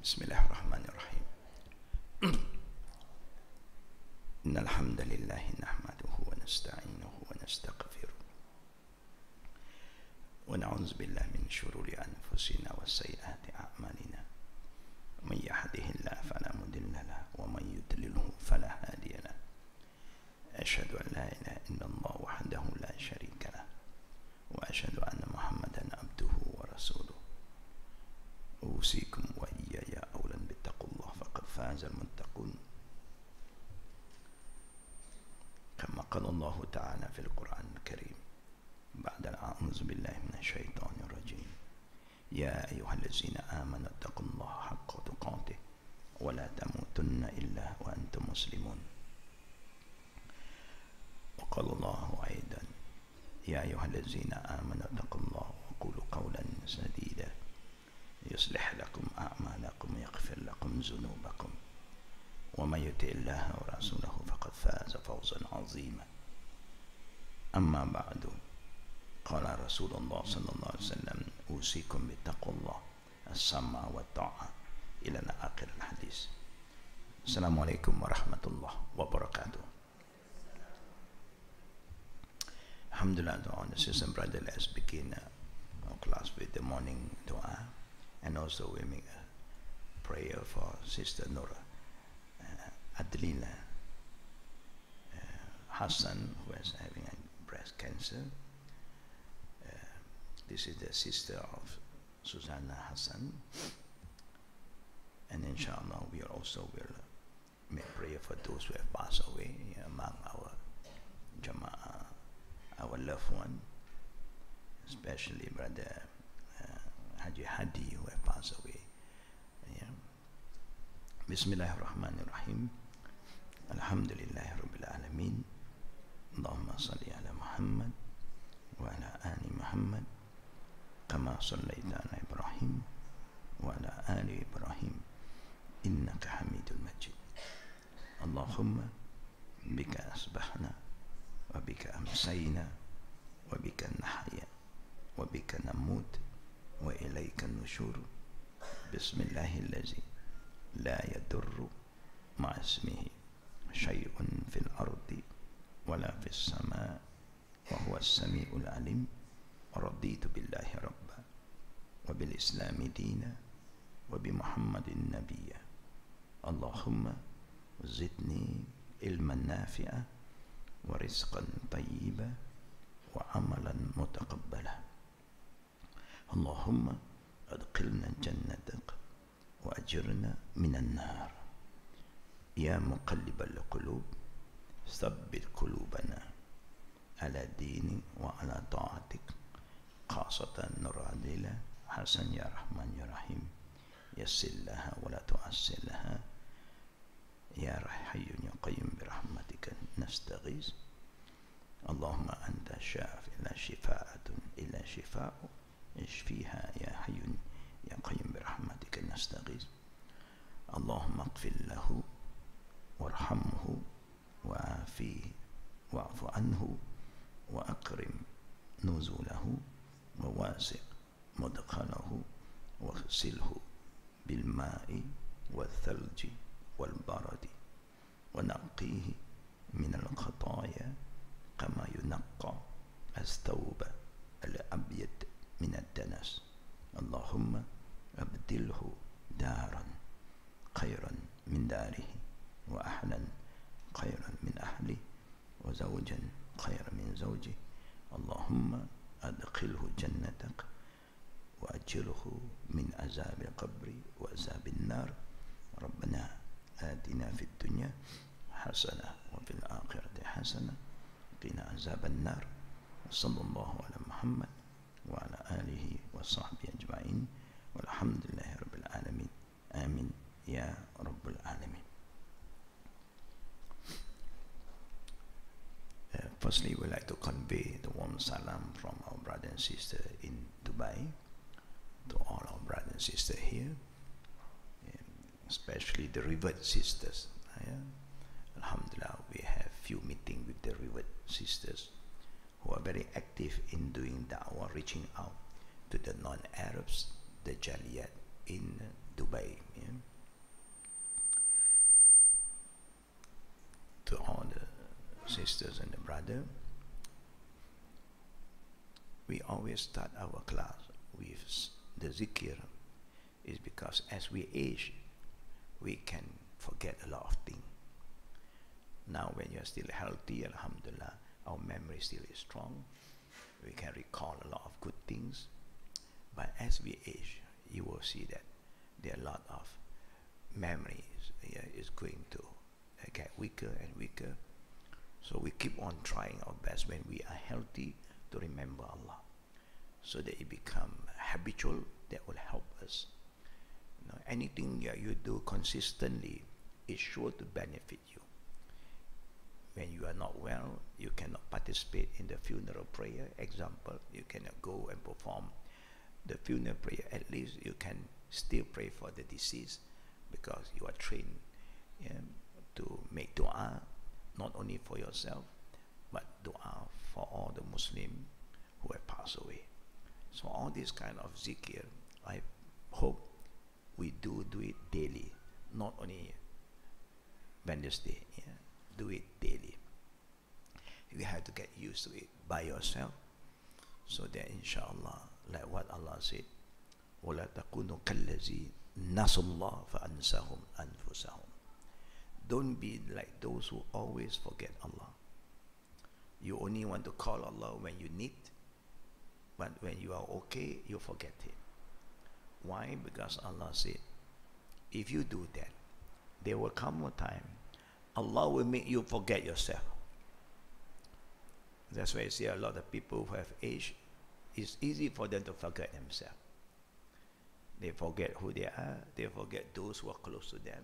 بسم الله الرحمن الرحيم. إن الحمد لله نحمده ونستعينه ونستغفره ونعوذ بالله من شرور أنفسنا وسيئات أعمالنا. من يهده الله فلا مضل له ومن يضلله فلا هادي له. أشهد أن لا إله إلا الله وحده لا شريك له وأشهد أن محمدا عبده ورسوله. أوصيكم وإياي أولا باتقوا الله فقد فاز المتقون. كما قال الله تعالى في القرآن الكريم بعد أعوذ بالله من الشيطان الرجيم: يا أيها الذين آمنوا اتقوا الله حق تقاته ولا تموتن إلا وأنتم مسلمون. وقال الله أيضا: يا أيها الذين آمنوا اتقوا الله وقولوا قولا سديدا يصلح لكم أعمالكم ويغفر لكم ذنوبكم ومن يطع الله ورسوله فقد فاز فوزا عظيما. أما بعد، قال رسول الله صلى الله عليه وسلم: أوصيكم بتقوى الله السمع والطاعة إلى آخر الحديث. السلام عليكم ورحمة الله وبركاته. Alhamdulillah, to all the sisters and brothers, let's begin our class with the morning dua, and also we make a prayer for Sister Nora Adlila Hussain, who is having breast cancer. This is the sister of Susanna Hussain, and inshallah we also will make prayer for those who have passed away among our Jama'ah, our loved one, especially Brother Haji Hadi, who have passed away. Bismillahirrahmanirrahim. Alhamdulillahi Rabbil Alameen. Allahumma salli ala Muhammad wa ala ali Muhammad kama sallaita ala Ibrahim wa ala ali Ibrahim innaka Hamidul Majid. Allahumma bika asbahna wa bika amsayna wa bika nahya wa bika namut wa ilayka nushur. Bismillahillazi la yadurru ma'a ismihi shay'un fil ardi wala fis sama' wa huwa as-sami'ul alim. Raditu billahi rabba wa bil islami dina wa bi Muhammadin nabiyya. Allahumma zidni ilman nafi'a wa rizqan tayyiba wa amalan mutaqabbala. Allahumma adkhilna jannatak wa ajirna minan nar. Ya muqallibal qulub thabbit qulubana ala dini wa ala ta'atik. Khasatan Nur Adila Hasan, ya Rahman ya Rahim, yassir laha wa la tu'assir laha. Ya Hayyun ya Qayyum birahmatika nastaghis. Allahumma anta shafi la shifaa'atun illa shifaa'u ishfiha ya Hayyun ya Qayyum birahmatika nastaghis. Allahumma ighfir lahu warhamhu wa'afihi wa'fu anhu wa akrim nuzulahu wa wasi' mudkhalahu waghsilhu bil ma'i wal thalji wal baradi wa naqqihi min al khataaya kama yunaqqa as-thawb al abyad min ad-danas. Allahumma abdilhu daran khayran min darihi wa ahlan khayran min ahli wa zawjan khayran min zawji. Allahumma adkhilhu jannatak wa ajirhu min azab al-qabri wa azab an-nar. Rabbana atina fid dunya hasanah wa fil akhirati hasanah qina azab an-nar. Sallallahu ala Muhammad wa ala alihi wa sahbihi ajma'in Walhamdulillahi Rabbil Alamin. Amin. Ya Rabbul Alamin. Firstly, we'd like to convey the warm salam from our brother and sister in Dubai to all our brothers and sisters here, especially the revered sisters. Alhamdulillah, we have few meetings with the revered sisters who are very active in doing da'wah, reaching out to the non-Arabs, the Jaliyat in Dubai. To all the sisters and the brother, we always start our class with the zikr, is because as we age, we can forget a lot of things. Now when you're still healthy, alhamdulillah, our memory still is strong. We can recall a lot of good things. But as we age, you will see that there are a lot of memories is going to get weaker and weaker. So we keep on trying our best when we are healthy to remember Allah, so that it become habitual. That will help us. Anything that you do consistently is sure to benefit you. When you are not well, you cannot participate in the funeral prayer. Example, you cannot go and perform the funeral prayer. At least you can still pray for the deceased, because you are trained to make dua, not only for yourself, but dua for all the Muslims who have passed away. So all this kind of zikr, I hope we do it daily, not only Wednesday. Do it daily. You have to get used to it by yourself, so that inshallah, like what Allah said, وَلَا تَكُونُوا كَالَّذِي نَسُوا اللَّهَ فَأَنْسَهُمْ أَنفُسَهُمْ. Don't be like those who always forget Allah. You only want to call Allah when you need, but when you are okay, you forget Him. Why? Because Allah said, if you do that, there will come a time Allah will make you forget yourself. That's why you see a lot of people who have aged, it's easy for them to forget themselves. They forget who they are, they forget those who are close to them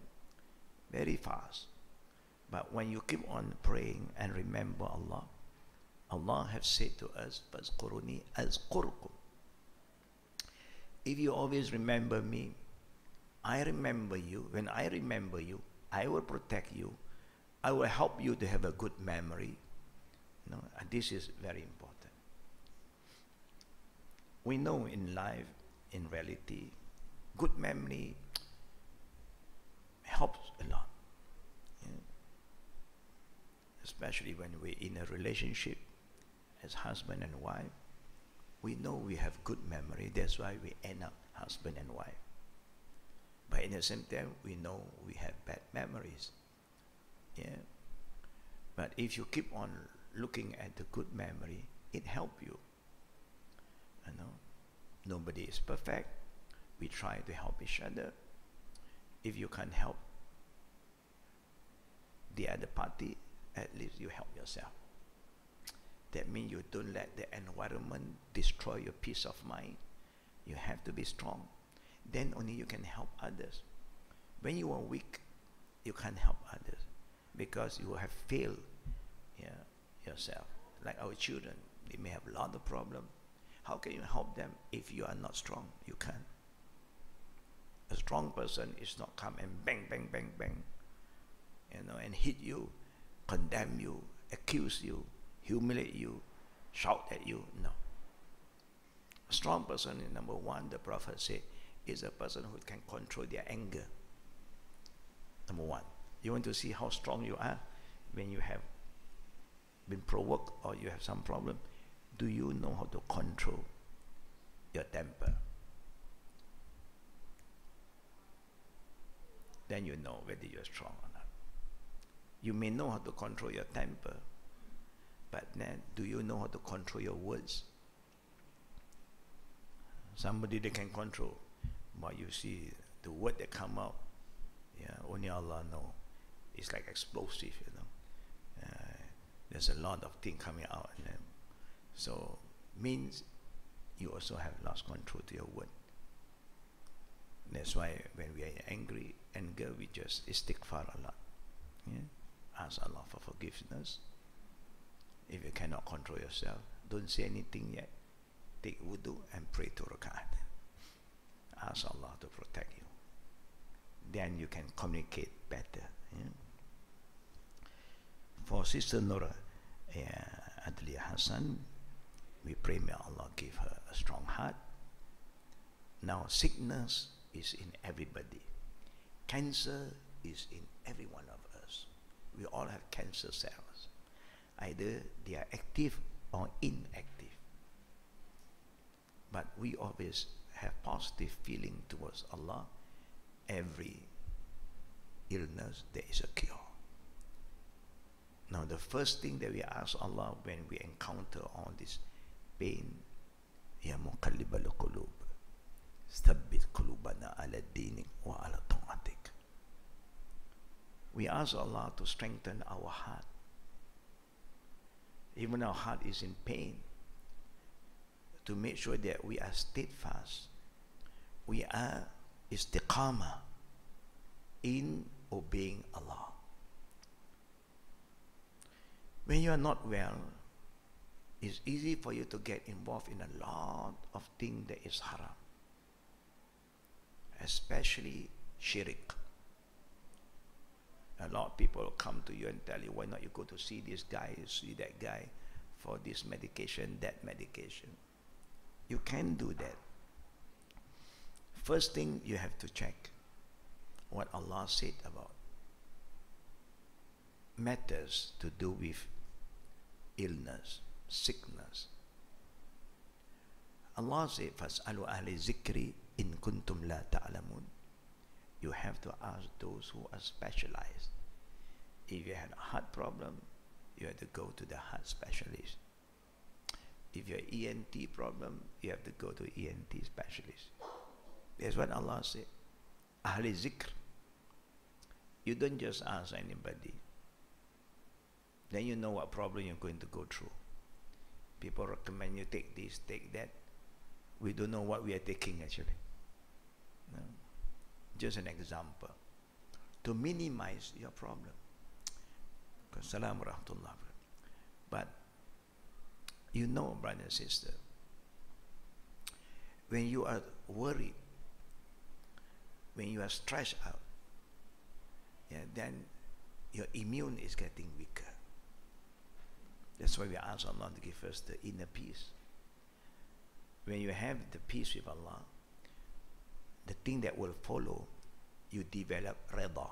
very fast. But when you keep on praying and remember Allah, Allah has said to us, فَاذْكُرُونِي أَذْكُرْكُمْ. If you always remember me, I remember you. When I remember you, I will protect you. I will help you to have a good memory. And this is very important. We know in life, in reality, good memory helps a lot. Especially when we're in a relationship as husband and wife, we know we have good memory. That's why we end up husband and wife. But in the same time, we know we have bad memories. But if you keep on looking at the good memory, it helps you. Nobody is perfect. We try to help each other. If you can't help the other party, at least you help yourself. That means you don't let the environment destroy your peace of mind. You have to be strong. Then only you can help others. When you are weak, you can't help others, because you have failed yourself. Like our children, they may have a lot of problems. How can you help them if you are not strong? You can't. A strong person is not come and bang, bang, bang, bang, and hit you, condemn you, accuse you, humiliate you, shout at you. No. A strong person, number one, the Prophet said, is a person who can control their anger. Number one. You want to see how strong you are when you have been provoked or you have some problem? Do you know how to control your temper? Then you know whether you're strong or not. You may know how to control your temper, but then do you know how to control your words? Somebody they can control, but you see the word that come out, only Allah know. It's like explosive, there's a lot of things coming out, so means you also have lost control to your word. That's why when we are angry, anger, we just istighfar a lot. Yeah? Ask Allah for forgiveness. If you cannot control yourself, don't say anything yet. Take wudu and pray 2 rakaat. Ask Allah to protect you. Then you can communicate better. Yeah? For Sister Nora Adlia Hassan, we pray may Allah give her a strong heart. Now sickness is in everybody. Cancer is in every one of us. We all have cancer cells. Either they are active or inactive. But we always have positive feeling towards Allah. Every illness, there is a cure. Now the first thing that we ask Allah when we encounter all this pain, Ya muqallibal qulub, thabbit qulubana ala dinik wa ala ta'atik. We ask Allah to strengthen our heart. Even our heart is in pain, to make sure that we are steadfast, we are istiqamah in obeying Allah. When you are not well, it's easy for you to get involved in a lot of things that is haram, especially shirk. A lot of people come to you and tell you, why not you go to see this guy, see that guy for this medication, that medication. You can do that. First thing you have to check what Allah said about matters to do with illness, sickness. Allah said, فَاسْأَلُوا أَهْلِ الذِّكْرِ إِن كُنْتُمْ لَا تَعْلَمُونَ. You have to ask those who are specialized. If you have a heart problem, you have to go to the heart specialist. If you have ENT problem, you have to go to ENT specialist. That's what Allah said. Ahli zikr. You don't just ask anybody. Then you know what problem you're going to go through. People recommend you take this, take that. We don't know what we are taking actually. No. Just an example. To minimize your problem. Assalamu rahmatullah. But you know, brother and sister, when you are worried, when you are stressed out, yeah, then your immune is getting weaker. That's why we ask Allah to give us the inner peace. When you have the peace with Allah, the thing that will follow, you develop rida.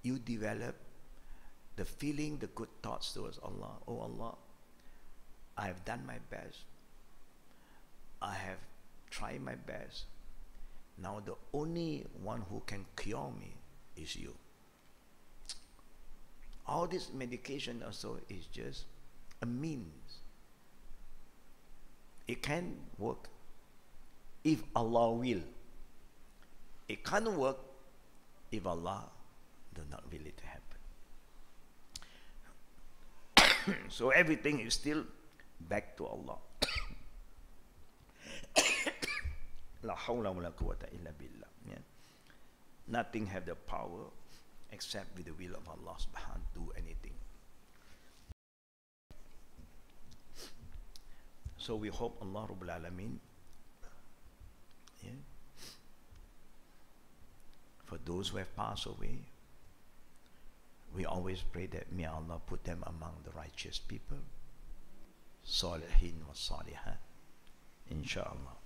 You develop the feeling, the good thoughts towards Allah. Oh Allah, I have done my best. I have tried my best. Now the only one who can cure me is you. All this medication also is just a means. It can work if Allah will. It can't work if Allah does not will it to happen. So everything is still back to Allah. La hawla wa la quwwata illa billah. Yeah. Nothing have the power except with the will of Allah subhanahu to do anything. So we hope Allah Rabbul Alameen, yeah, for those who have passed away, we always pray that may Allah put them among the righteous people, Salihin wa Salihat, inshallah.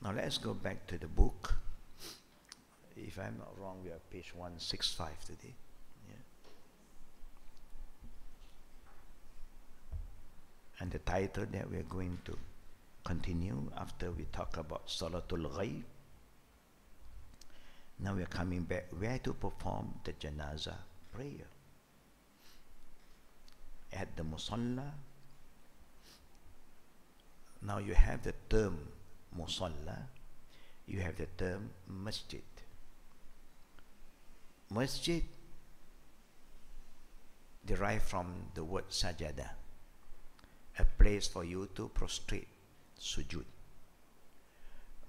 Now let's go back to the book. If I'm not wrong, we are page 165 today. Yeah. And the title that we are going to continue after we talk about Salatul Ghaib. Now we are coming back where to perform the Janazah prayer. At the Musalla. Now you have the term Musalla, you have the term Masjid. Masjid derived from the word sajada, a place for you to prostrate, sujud.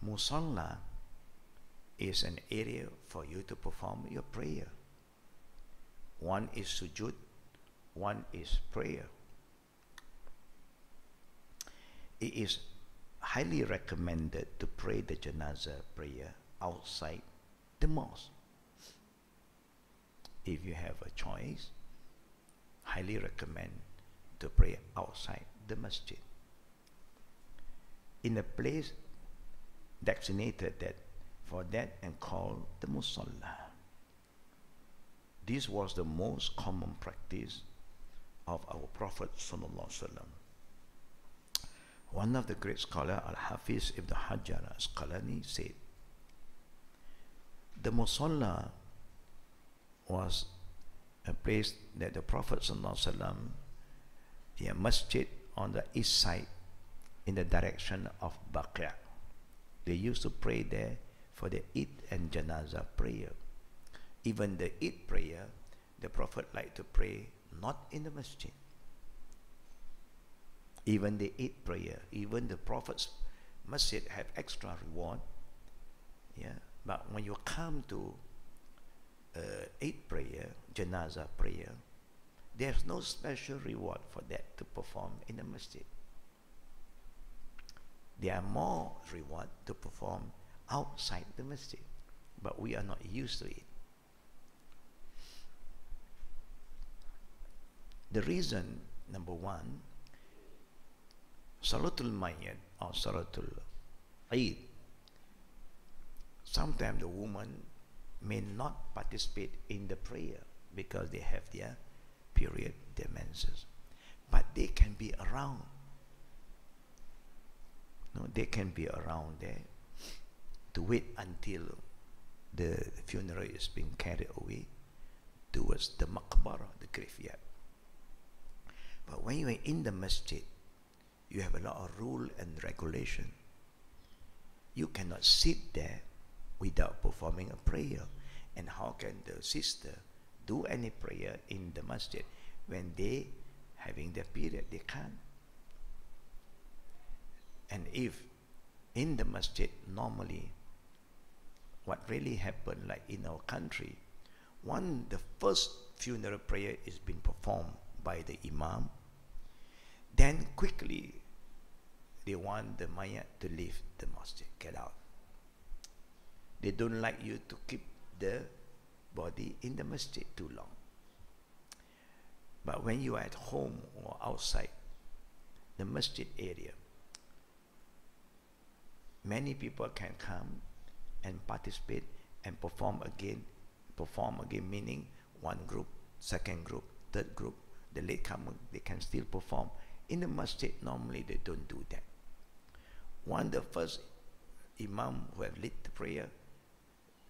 Musalla is an area for you to perform your prayer. One is sujud, one is prayer. It is highly recommended to pray the janazah prayer outside the mosque. If you have a choice, highly recommend to pray outside the masjid, in a place designated for that and called the musalla. This was the most common practice of our Prophet sallallahu alaihi wasallam. One of the great scholars, Al-Hafiz Ibn Hajar Asqalani, said, the musalla was a place that the Prophet sallallahu alaihi wasallam, a masjid on the east side in the direction of Baqi'. They used to pray there for the Eid and Janazah prayer. Even the Eid prayer, the Prophet liked to pray not in the masjid. Even the Eid prayer, even the Prophet's masjid have extra reward. Yeah, but when you come to Eid prayer, Janazah prayer, there's no special reward for that to perform in the masjid. There are more reward to perform outside the masjid, but we are not used to it. The reason, number one, Salatul Mayyat or Salatul Eid, sometimes the woman may not participate in the prayer because they have their period, their menses, but they can be around. No, they can be around there to wait until the funeral is being carried away towards the maqbarah, the graveyard. But when you are in the masjid, you have a lot of rule and regulation. You cannot sit there without performing a prayer. And how can the sister do any prayer in the masjid when they having their period? They can't. And if in the masjid, normally what really happened, like in our country, the first funeral prayer is being performed by the imam, then quickly they want the mayat to leave the masjid, get out. They don't like you to keep the body in the masjid too long. But when you are at home or outside the masjid area, many people can come and participate and perform again, meaning one group, second group, third group, the latecomer, they can still perform. In the masjid, normally they don't do that. The first imam who have led the prayer,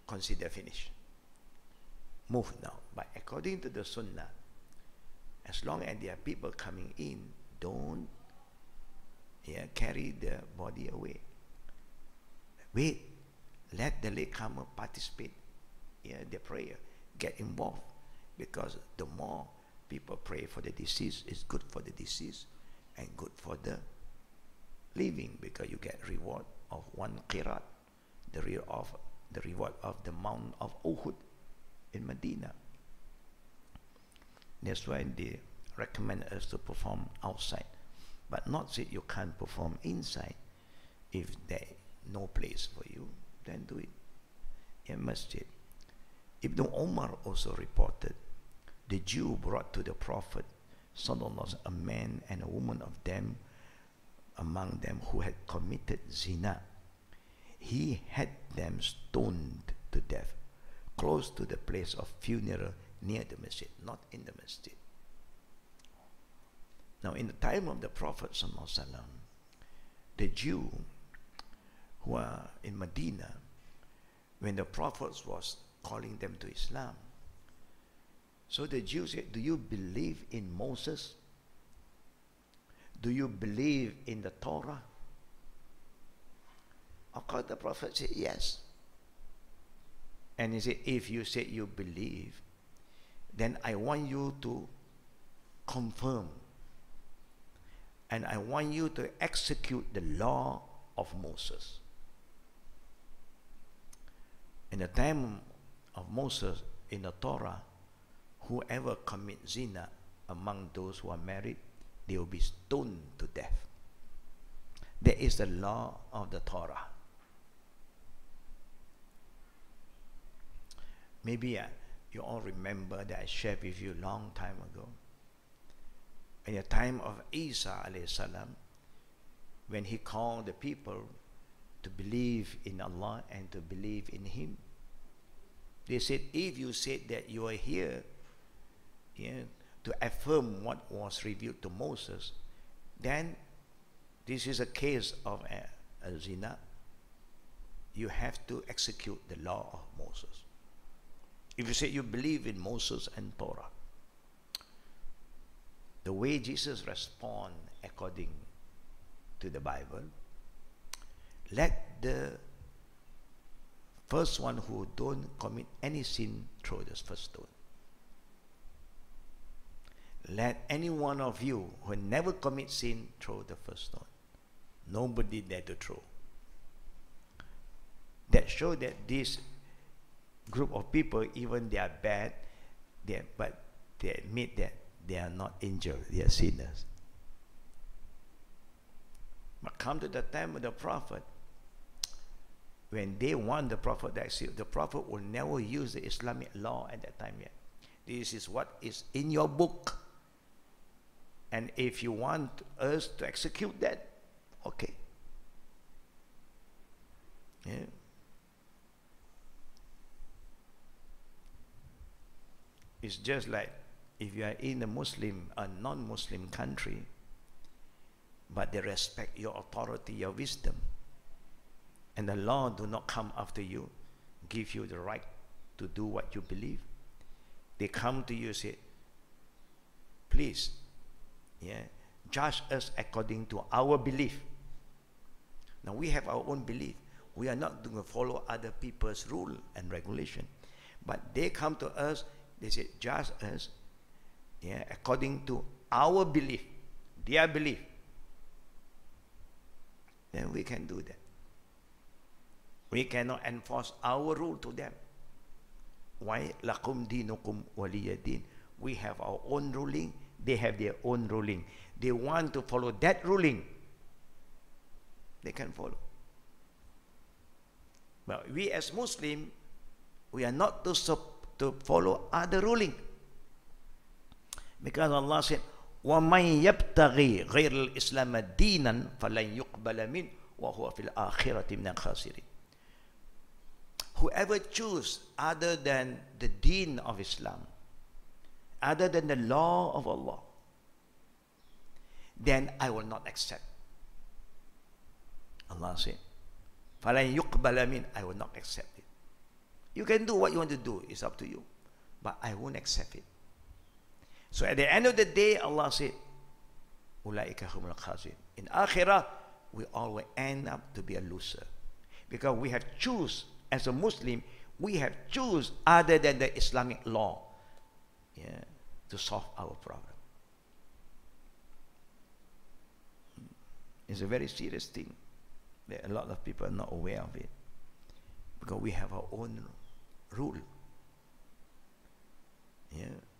consider finished. Move now. But according to the sunnah, as long as there are people coming in, don't carry the body away. Wait, let the latecomer participate in the prayer, get involved, because the more people pray for the deceased, it's good for the deceased and good for the living, because you get reward of one qirat, the reward of the Mount of Uhud in Medina. That's why they recommend us to perform outside, but not say you can't perform inside. If there no place for you, then do it in masjid. Ibn Umar also reported, the Jew brought to the Prophet sallallahu alaihi wasallam a man and a woman of them, among them who had committed zina. He had them stoned to death close to the place of funeral near the masjid, not in the masjid. Now, in the time of the Prophet sallallahu alaihi wasallam, the Jew who are in Medina, when the Prophet was calling them to Islam, so the Jews said, do you believe in Moses? Do you believe in the Torah? Of course, the Prophet said yes. And he said, if you say you believe, then I want you to confirm, and I want you to execute the law of Moses. In the time of Moses, in the Torah, whoever commits zina among those who are married, they will be stoned to death. That is the law of the Torah. Maybe you all remember that I shared with you a long time ago. In the time of Isa alayhi salam, when he called the people to believe in Allah and to believe in Him, they said, if you said that you are here to affirm what was revealed to Moses, then this is a case of a zina. You have to execute the law of Moses. If you say you believe in Moses and Torah, the way Jesus responds according to the Bible, let the first one who don't commit any sin throw the first stone. Let any one of you who never commit sin throw the first stone. Nobody dare to throw. That shows that this group of people, even they are bad, but they admit that they are not angels, they are sinners. But come to the time of the prophet, when they want the prophet to accept, the prophet will never use the Islamic law at that time yet. This is what is in your book. And if you want us to execute that, okay. Yeah. It's just like if you are in a non-Muslim country, but they respect your authority, your wisdom, and the law do not come after you, give you the right to do what you believe. They come to you and say, please, judge us according to our belief. Now we have our own belief. We are not going to follow other people's rule and regulation. But they come to us, they say, judge us according to our belief, their belief. Then we can do that. We cannot enforce our rule to them. Why? Lakum dinukum waliyadin. We have our own ruling, they have their own ruling. They want to follow that ruling, they can follow. But we as Muslim, we are not to follow other ruling. Because Allah said, وَمَنْ يَبْتَغِي غَيْرَ الْإِسْلَامَ دِينًا فَلَنْ يُقْبَلَ مِنْهُ وَهُوَ فِي الْآخِرَةِ مِنَ الْخَاسِرِينَ. Whoever choose other than the deen of Islam, other than the law of Allah, then I will not accept. Allah said, فَلَنْ يُقْبَلَ مِنْهُ, I will not accept it. You can do what you want to do, it's up to you, but I won't accept it. So at the end of the day, Allah said, أُولَٰئِكَ هُمُ الْخَاسِرُونَ. In Akhirah, we all will end up to be a loser. Because we have choose, as a Muslim, we have choose other than the Islamic law to solve our problem. It's a very serious thing that a lot of people are not aware of it. Because we have our own rule.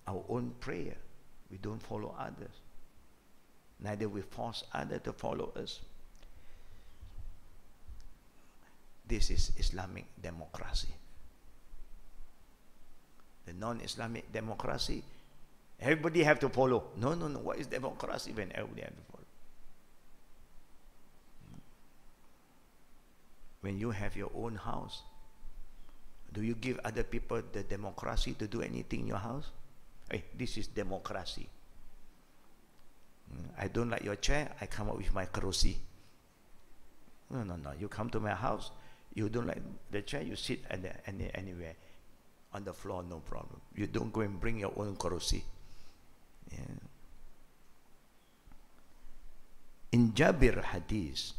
Our own prayer. We don't follow others. Neither we force others to follow us. This is Islamic democracy. The non-Islamic democracy, everybody have to follow. No. What is democracy when everybody have to follow? When you have your own house, do you give other people the democracy to do anything in your house? Hey, this is democracy. I don't like your chair, I come up with my kerusi. No. You come to my house, you don't like the chair, you sit anywhere. On the floor, no problem. You don't go and bring your own kerusi. In Jabir hadith,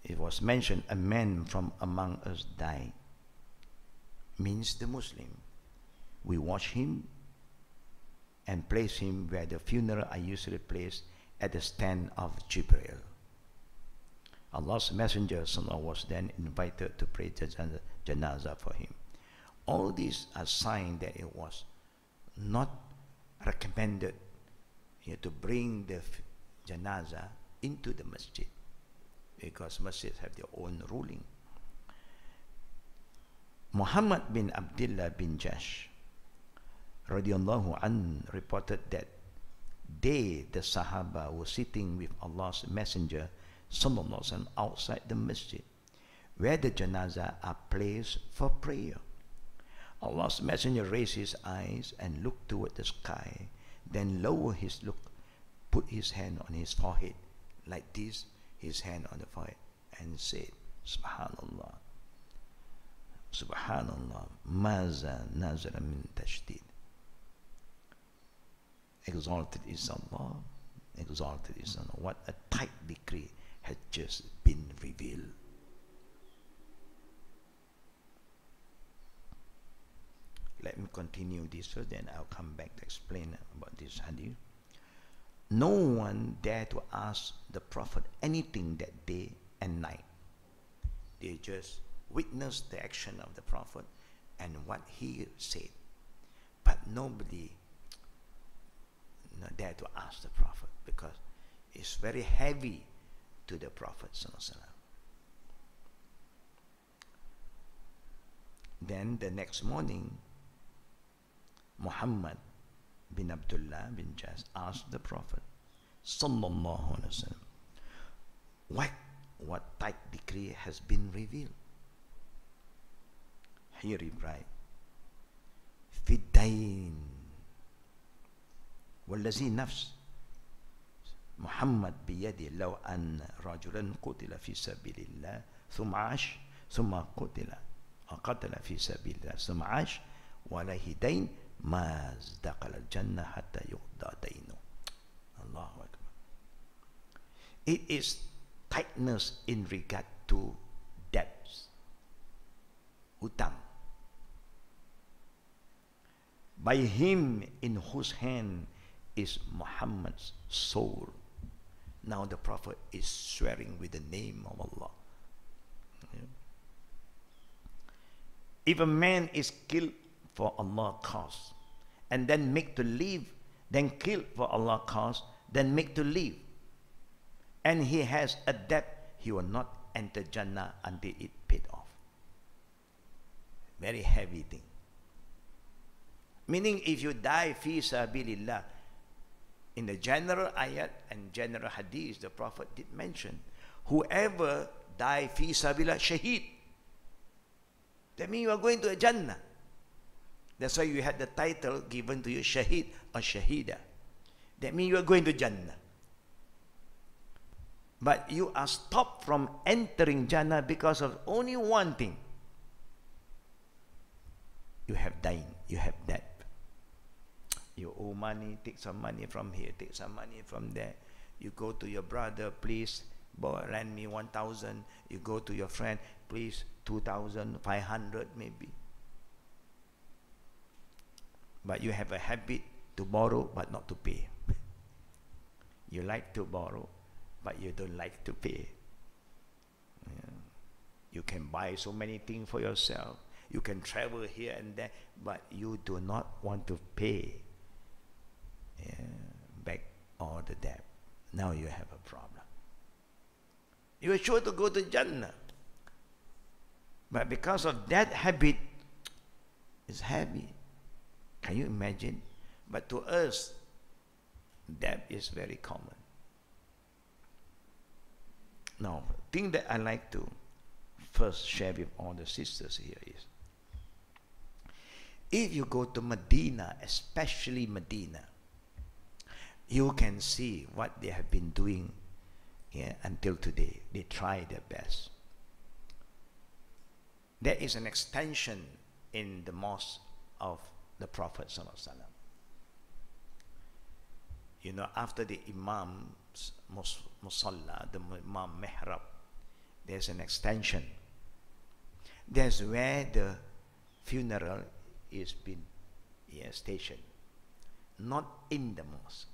it was mentioned, a man from among us died. Means the Muslim. We wash him and place him where the funeral are usually placed, at the stand of Jibril. Allah's Messenger was then invited to pray janazah for him. All these are signs that it was not recommended to bring the janazah into the masjid, because masjids have their own ruling. Muhammad bin Abdullah bin Jash radiyallahu an reported that they, the Sahaba, were sitting with Allah's Messenger sallallahu alaihi wasallam outside the masjid where the janazah are placed for prayer. Allah's Messenger raised his eyes and looked toward the sky, then lowered his look, put his hand on his forehead like this, his hand on the forehead, and said, Subhanallah, Subhanallah, Maza nazara min tashdid. Exalted is Allah, exalted is Allah. What a tight decree had just been revealed. Let me continue this first, then I'll come back to explain about this hadith. No one dared to ask the Prophet anything that day and night. They just witnessed the action of the Prophet and what he said. But nobody dared to ask the Prophet, because it's very heavy to the Prophet sallallahu alaihi wasallam. Then the next morning, Muhammad bin Abdullah bin Jas asked the Prophet sallallahu alaihi wasallam, what tight decree has been revealed? He replied, Fidain wallazi nafs Muhammad biyadi law an rajulan qutila fi sabilillah thumma ash thumma qutila qatala fi sabilillah thumma ash walayhi dain ma zdaqala al-jannah hatta yuqda dainu. Allahu Akbar. It is tightness in regard to debts, utang. By him in whose hand is Muhammad's soul. Now the Prophet is swearing with the name of Allah. If a man is killed for Allah's cause, and then make to live, then kill for Allah's cause, then make to live, and he has a debt, he will not enter Jannah until it paid off. Very heavy thing. Meaning, if you die fi sabilillah, in the general ayat and general hadith, the Prophet did mention, whoever die fi sabilillah, shaheed. That means you are going to a Jannah. That's why you had the title given to you, Shaheed or Shahida. That means you are going to Jannah. But you are stopped from entering Jannah because of only one thing. You have dying, you have debt. You owe money, take some money from here, take some money from there. You go to your brother, please, lend me 1,000. You go to your friend, please, 2,500 maybe. But you have a habit to borrow but not to pay. You like to borrow, but you don't like to pay. Yeah. You can buy so many things for yourself. You can travel here and there, but you do not want to pay back all the debt. Now you have a problem. You are sure to go to Jannah, but because of that habit, it's heavy. Can you imagine? But to us, debt is very common. Now, the thing that I like to first share with all the sisters here is, if you go to Medina, especially Medina, you can see what they have been doing until today. They try their best. There is an extension in the mosque of the Prophet ﷺ. You know, after the Imam's Musalla, the Imam Mihrab, there's an extension. That's where the funeral is being stationed, not in the mosque.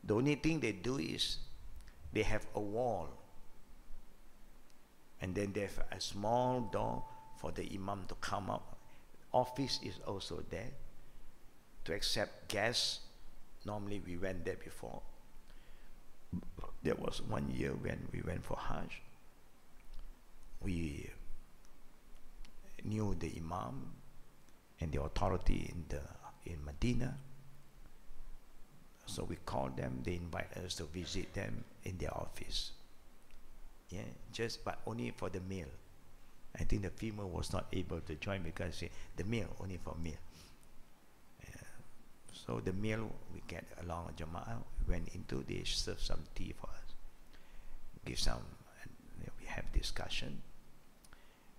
The only thing they do is they have a wall And then there's a small door for the imam to come out. Office is also there to accept guests. Normally we went there before. There was one year when we went for Hajj. We knew the imam and the authority in Medina. So we called them, they invite us to visit them in their office. Yeah, but only for the meal. I think the female was not able to join because the meal, only for meal. So the meal, we get along Jama'ah, we went into, they serve some tea for us. Give some, and we have discussion.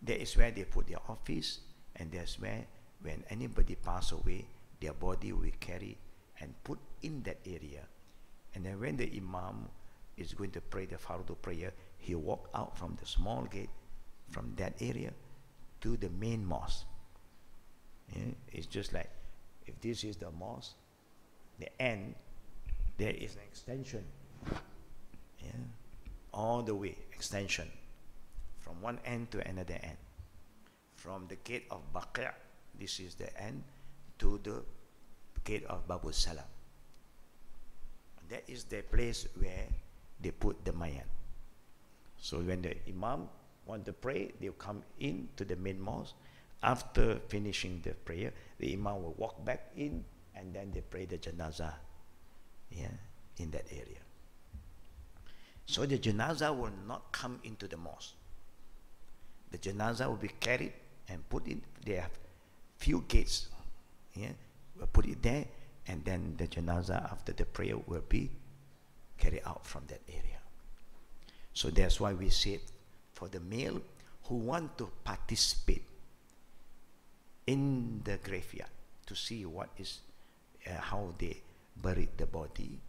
That is where they put their office, and that's where when anybody pass away, their body will carry and put in that area. And then when the imam is going to pray the fardu prayer, he walk out from the small gate from that area to the main mosque. Yeah? It's just like if this is the mosque, the end, there is an extension. Yeah? All the way, extension. From one end to another end. From the gate of Baqi', this is the end, to the gate of Babu Salam. That is the place where they put the mayat. So when the imam want to pray, they'll come in to the main mosque. After finishing the prayer, the imam will walk back in, and then they pray the janazah, yeah, in that area. So the janazah will not come into the mosque. The janazah will be carried and put in. They have few gates, yeah, we'll put it there, and then the janazah after the prayer will be carried out from that area. So that's why we said for the male who want to participate in the graveyard to see what is how they buried the body,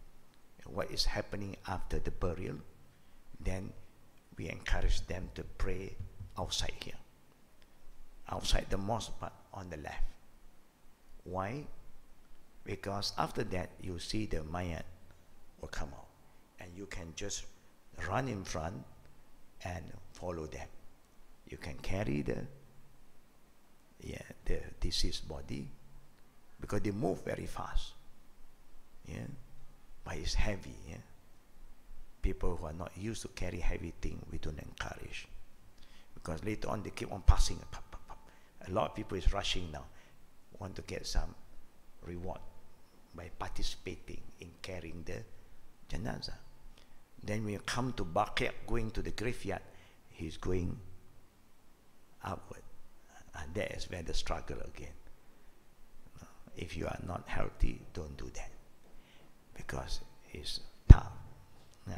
what is happening after the burial, then we encourage them to pray outside here, outside the mosque, but on the left. Why? Because after that you see the mayat will come out, and you can just run in front and follow them. You can carry the deceased body because they move very fast. Yeah, but it's heavy. Yeah, people who are not used to carry heavy thing, we don't encourage, because later on they keep on passing. Pop, pop, pop. A lot of people is rushing now, want to get some reward by participating in carrying the janazah. Then when you come to Baqi', going to the graveyard, he's going upward. And that is where the struggle again. If you are not healthy, don't do that, because it's tough.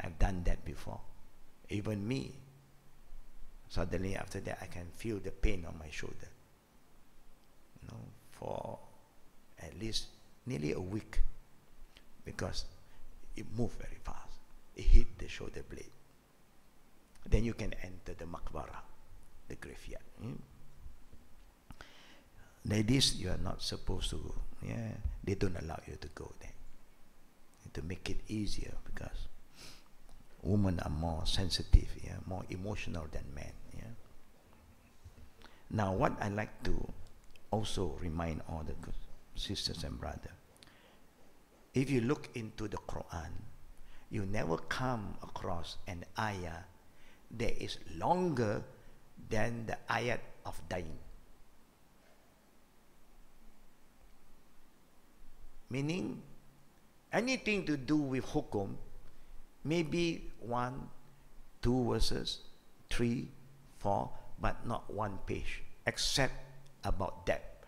I've done that before. Even me, suddenly after that I can feel the pain on my shoulder, for at least nearly a week, because it moved very fast. It hit the shoulder blade. Then you can enter the maqbara, the graveyard. Ladies, you are not supposed to, they don't allow you to go there. To make it easier, because women are more sensitive, more emotional than men. Now, what I like to also remind all the sisters and brothers, if you look into the Quran, you never come across an ayah that is longer than the ayat of dying. Meaning, anything to do with hukum, maybe 1, 2 verses, 3, 4, but not 1 page, except about debt,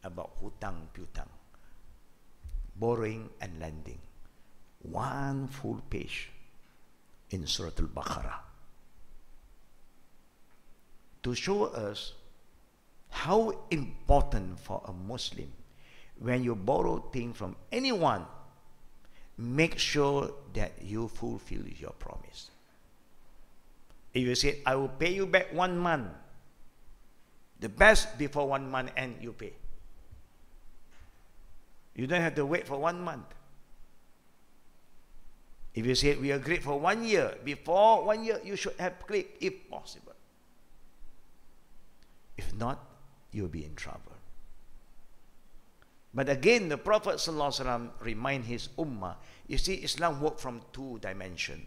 about hutang piutang, borrowing and lending. 1 full page in Surah Al-Baqarah to show us how important for a Muslim, when you borrow things from anyone, make sure that you fulfill your promise. If you say, I will pay you back 1 month, the best before 1 month end you pay. You don't have to wait for 1 month. If you say we agreed for 1 year, before 1 year you should have clicked if possible. If not, you'll be in trouble. But again, the Prophet ﷺ remind his ummah, you see, Islam works from 2 dimensions.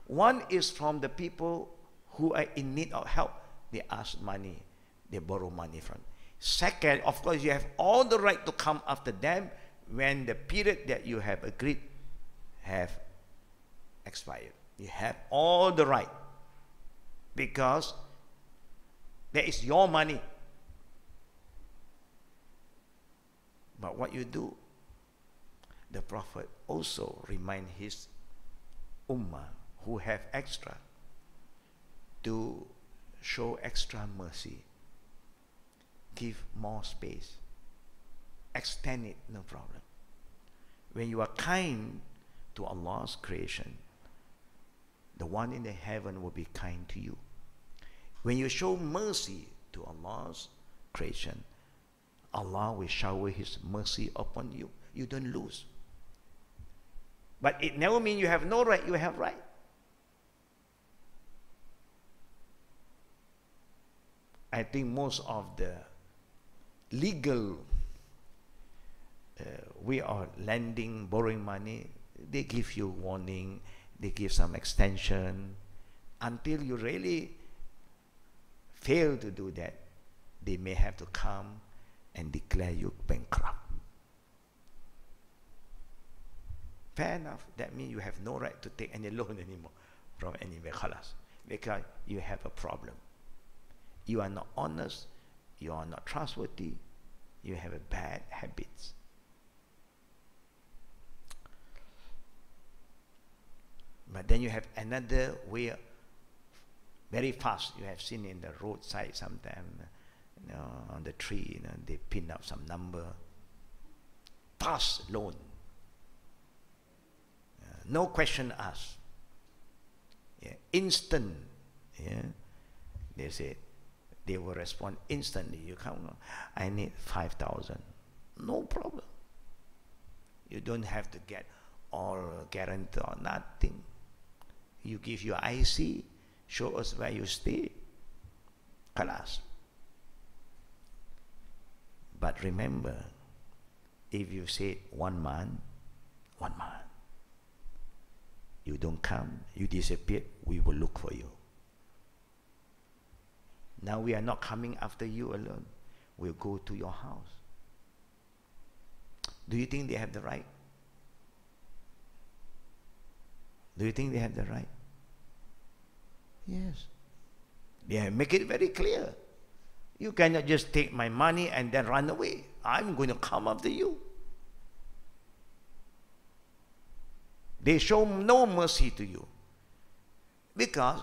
One is from the people who are in need of help. They ask money, they borrow money from. Second, of course, you have all the right to come after them when the period that you have agreed have expired. You have all the right, because that is your money. But what you do, the Prophet also remind his ummah who have extra to show extra mercy. Give more space. Extend it, no problem. When you are kind to Allah's creation, the one in the heaven will be kind to you. When you show mercy to Allah's creation, Allah will shower His mercy upon you. You don't lose. But it never means you have no right, you have right. I think most of the legal way of lending, borrowing money, they give you warning, they give some extension. Until you really fail to do that, they may have to come and declare you bankrupt. Fair enough. That means you have no right to take any loan anymore from anywhere, khalas, because you have a problem. You are not honest, you are not trustworthy, you have a bad habits. But then you have another way, very fast. You have seen in the roadside sometimes, you know, on the tree, you know, they pin up some number. Pass loan. No question asked. Yeah. Instant. Yeah. They say, they will respond instantly. You come, I need 5,000. No problem. You don't have to get all guarantee or nothing. You give your IC, show us where you stay. Khalas. But remember, if you say 1 month, 1 month, you don't come, you disappear, we will look for you. Now we are not coming after you alone. We'll go to your house. Do you think they have the right? Do you think they have the right? Yes. They make it very clear. You cannot just take my money and then run away. I'm going to come after you. They show no mercy to you because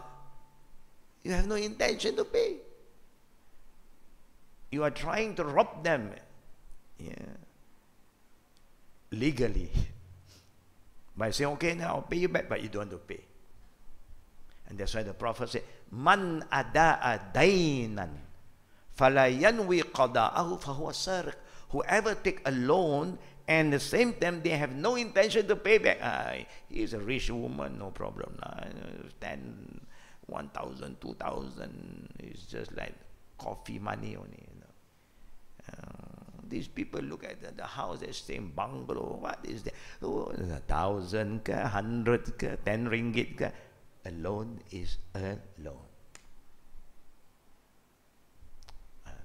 you have no intention to pay. You are trying to rob them, yeah, legally, by saying, okay, now I'll pay you back, but you don't want to pay. And that's why the Prophet said, Man ada'a daynan fala yanwi qada'ahu fahuwa sariq. Whoever take a loan and at the same time they have no intention to pay back, he's a rich woman, no problem. 10, 1,000, 2,000, it's just like coffee money only. You know. These people look at the house, they're saying bungalow, what is that? Oh, 1,000, 100, 10 ringgit. A loan is a loan.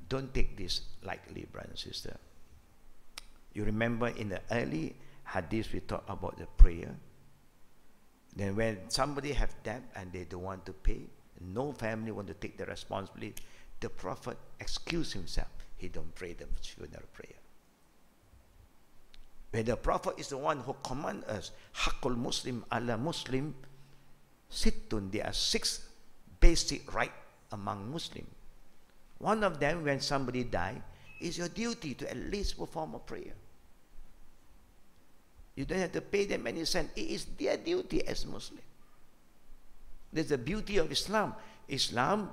Don't take this lightly, brother and sister. You remember in the early hadith we talked about the prayer. Then when somebody have debt and they don't want to pay, no family want to take the responsibility, the Prophet excused himself. He don't pray the funeral prayer. When the Prophet is the one who commands us, Haqqul Muslim ala Muslim, Sittun, there are 6 basic rights among Muslims. One of them, when somebody dies, is your duty to at least perform a prayer. You don't have to pay them any cent. It is their duty as Muslim. That's the beauty of Islam. Islam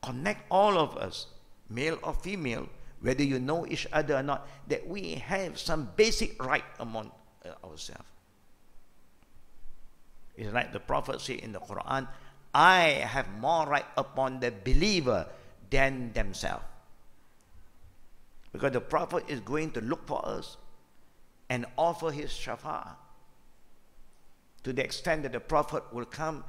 connect all of us, male or female, whether you know each other or not, that we have some basic right among ourselves. It's like the Prophet said in the Quran, I have more right upon the believer than themselves. Because the Prophet is going to look for us and offer his shafa'ah, to the extent that the Prophet will come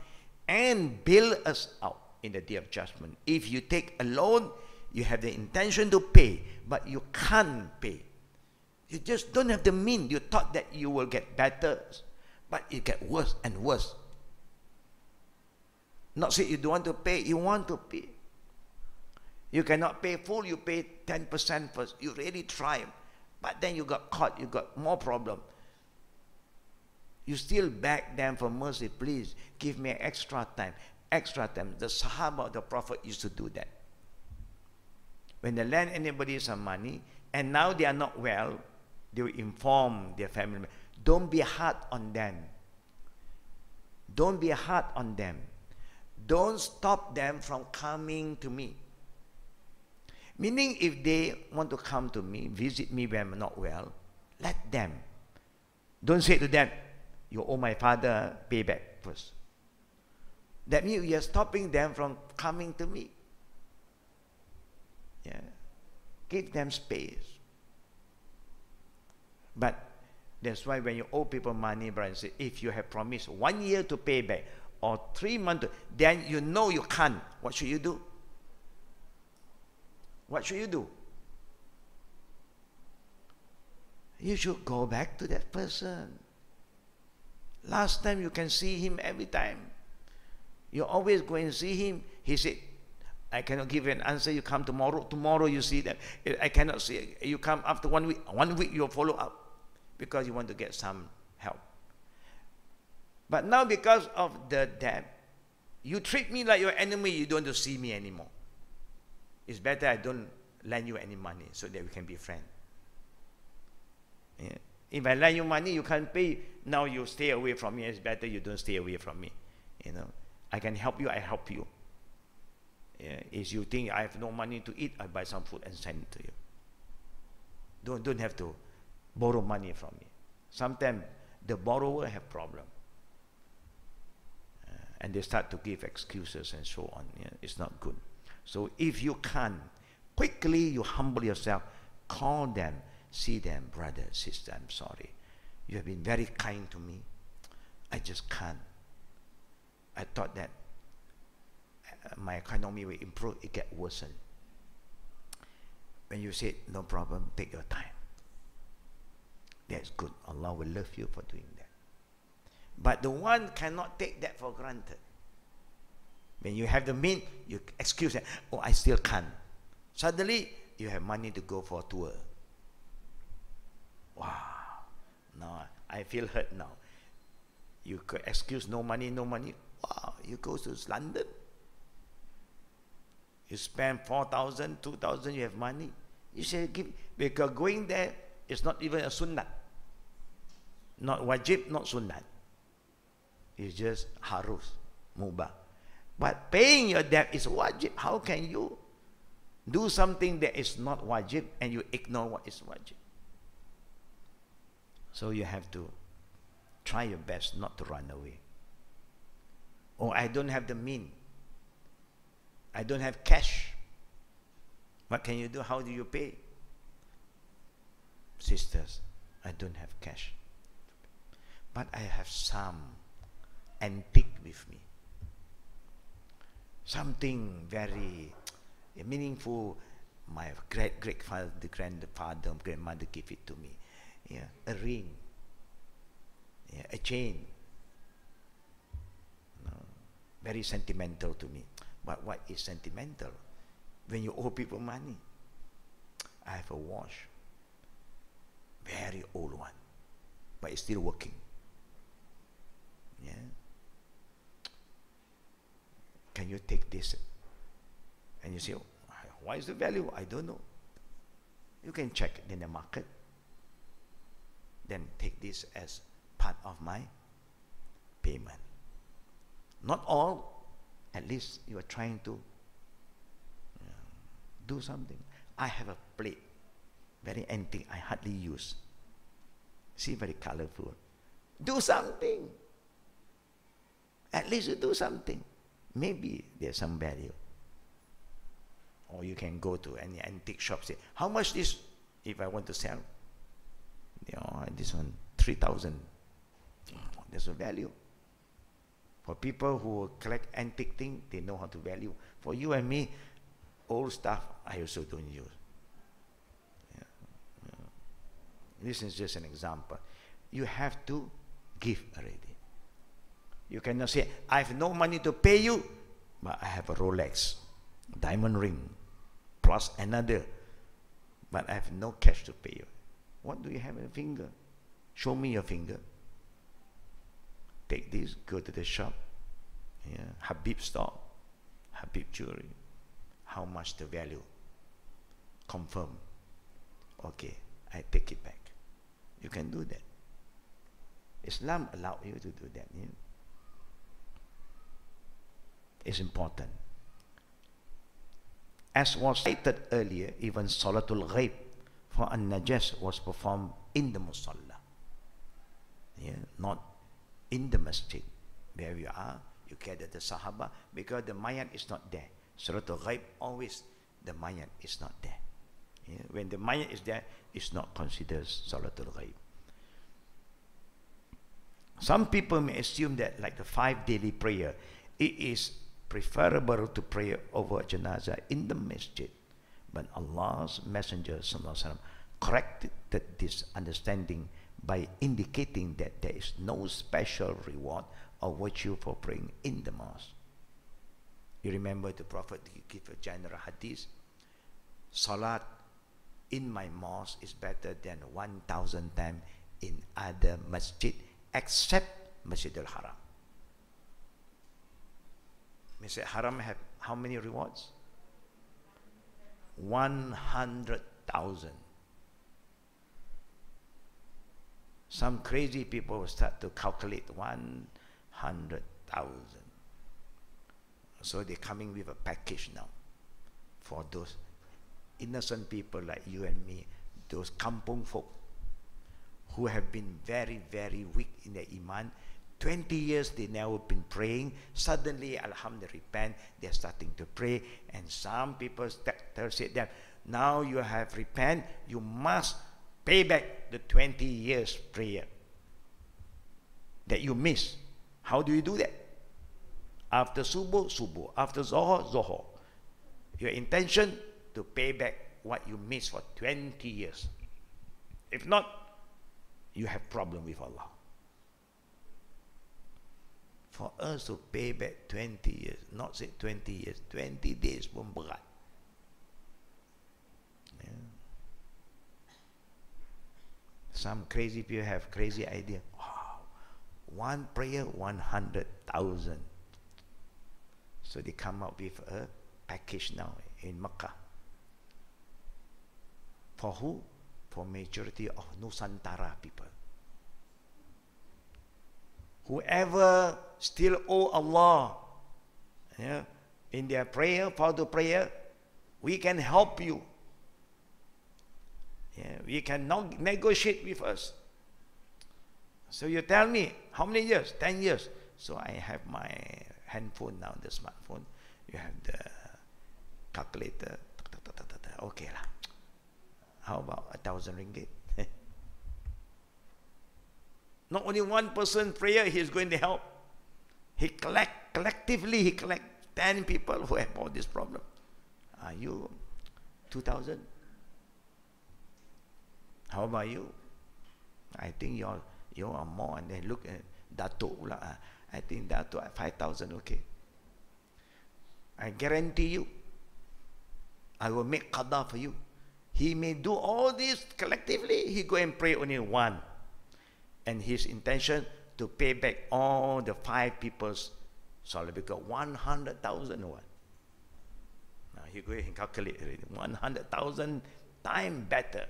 and bail us out in the Day of Judgment. If you take a loan, you have the intention to pay, but you can't pay. You just don't have the means. You thought that you will get better, but it gets worse and worse. Not say you don't want to pay, you want to pay. You cannot pay full, you pay 10% first. You really try, but then you got caught, you got more problem. You still beg them for mercy, please give me extra time. Extra time. The Sahaba of the Prophet used to do that. When they lend anybody some money, and now they are not well, they will inform their family members. Don't be hard on them. Don't be hard on them. Don't stop them from coming to me. Meaning, if they want to come to me, visit me when I'm not well, let them. Don't say to them, you owe my father, pay back first. That means you're stopping them from coming to me. Yeah. Give them space. But that's why when you owe people money, brother, say, if you have promised 1 year to pay back or 3 months, then you know you can't. What should you do? What should you do? You should go back to that person. Last time you can see him every time. You always go and see him. He said, I cannot give you an answer. You come tomorrow. Tomorrow you see that. I cannot see. You come after 1 week. 1 week you follow up because you want to get some help. But now because of the debt, you treat me like your enemy. You don't want to see me anymore. It's better I don't lend you any money so that we can be friends. Yeah. If I lend you money, you can't pay. Now you stay away from me. It's better you don't stay away from me. You know, I can help you. I help you. Yeah. If you think I have no money to eat, I buy some food and send it to you. Don't have to borrow money from me. Sometimes the borrower have problem, and they start to give excuses and so on. Yeah. It's not good. So if you can't, quickly you humble yourself, call them, see them, brother, sister, I'm sorry. You have been very kind to me. I just can't. I thought that my economy will improve, it get worsened. When you say, no problem, take your time. That's good. Allah will love you for doing that. But the one cannot take that for granted. When you have the means, you excuse that, oh, I still can't. Suddenly, you have money to go for a tour. Wow. No, I feel hurt now. You could excuse no money, no money. Wow, you go to London. You spend 4,000, 2,000, you have money. You say, give, because going there is not even a sunnah. Not wajib, not sunnah. It's just harus, mubah. But paying your debt is wajib. How can you do something that is not wajib and you ignore what is wajib? So you have to try your best not to run away. Oh, I don't have the mean. I don't have cash. What can you do? How do you pay? Sisters, I don't have cash. But I have some antique with me. Something very meaningful. My great-grandfather, the grandfather, grandmother gave it to me. Yeah, a ring. Yeah, a chain. No, very sentimental to me. But what is sentimental? When you owe people money. I have a watch. Very old one. But it's still working. Yeah. Can you take this? And you say, what is the value? I don't know. You can check in the market. Then take this as part of my payment. Not all, at least you are trying to do something. I have a plate, very antique, I hardly use. See, very colorful. Do something. At least you do something. Maybe there's some value. Or you can go to any antique shop, say, how much this if I want to sell? This one, 3,000. There's a value. For people who collect antique things, they know how to value. For you and me, old stuff, I also don't use. This is just an example. You have to give already. You cannot say, I have no money to pay you, but I have a Rolex, diamond ring, plus another, but I have no cash to pay you. What do you have in your finger? Show me your finger. Take this, go to the shop. Habib store, Habib jewelry. How much the value? Confirm. Okay, I take it back. You can do that. Islam allows you to do that. It's important. As was stated earlier, even Salatul Ghaib for An-Najas was performed in the Musalla. Not in the masjid. Where you are, you gather the Sahaba, because the Mayan is not there. Salatul Ghaib, always the Mayan is not there. When the Mayan is there, it's not considered Salatul Ghaib. Some people may assume that, like the 5 daily prayer, it is preferable to pray over janazah in the masjid. But Allah's Messenger ﷺ corrected this understanding by indicating that there is no special reward or virtue for praying in the mosque. You remember the Prophet gave a general hadith: Salat in my mosque is better than 1,000 times in other masjid except Masjid al-Haram. Masjid al-Haram have how many rewards? 100,000. Some crazy people will start to calculate 100,000. So they're coming with a package now for those innocent people like you and me, those kampung folk who have been very, very weak in their iman. 20 years they never been praying. Suddenly, alhamdulillah, repent. They're starting to pray. And some people said that now you have repent, you must pay back the 20 years prayer that you missed. How do you do that? After subuh, subuh. After zohor, zohor. Your intention to pay back what you missed for 20 years. If not, you have problem with Allah. For us to pay back 20 years, not say 20 years, 20 days pun berat. Some crazy people have crazy idea. Wow, one prayer, 100,000. So they come up with a package now in Makkah. For who? For majority of Nusantara people. Whoever still owe Allah in their prayer, fardu prayer, we can help you. We can negotiate with us. So you tell me, how many years? 10 years. So I have my handphone now, the smartphone. You have the calculator. Okay lah. How about 1,000 ringgit? Not only one person prayer, he is going to help. Collectively, he collect 10 people who have all this problem. Are you 2,000? How about you? I think you are more. And then look at Datuk pula. I think Datuk at 5,000, okay. I guarantee you, I will make qada for you. He may do all this collectively. He go and pray only one. And his intention to pay back all the 5 people's salah, because 100,000 or what? Now he go and calculate already. 100,000 times better.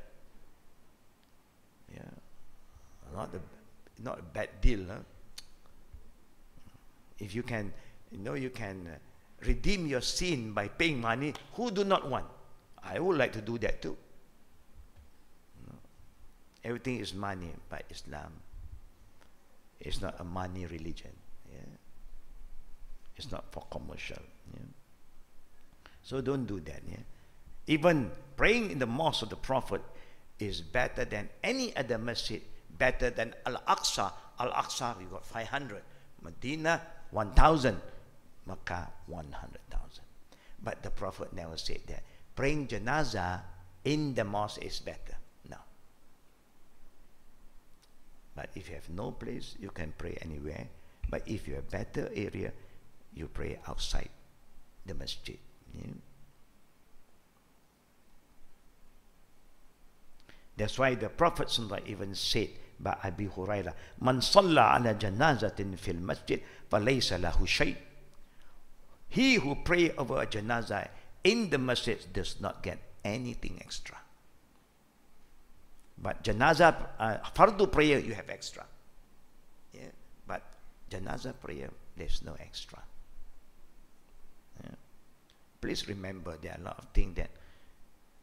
Not a bad deal. Huh? If you can, you can redeem your sin by paying money. Who do not want? I would like to do that too. Everything is money, but Islam is not a money religion. It's not for commercial. Yeah? So don't do that. Yeah? Even praying in the mosque of the Prophet is better than any other masjid, better than Al-Aqsa. Al-Aqsa, we got 500. Medina, 1,000. Makkah, 100,000. But the Prophet never said that. Praying janazah in the mosque is better. No. But if you have no place, you can pray anywhere. But if you have better area, you pray outside the masjid. Yeah? That's why the Prophet even said by Abi Hurairah, "Man salla ala janazatin fil masjid, falaysa lahu shay." He who pray over a janazah in the masjid does not get anything extra. But janazah, fardu prayer, you have extra. Yeah? But janazah prayer, there's no extra. Yeah? Please remember, there are a lot of things that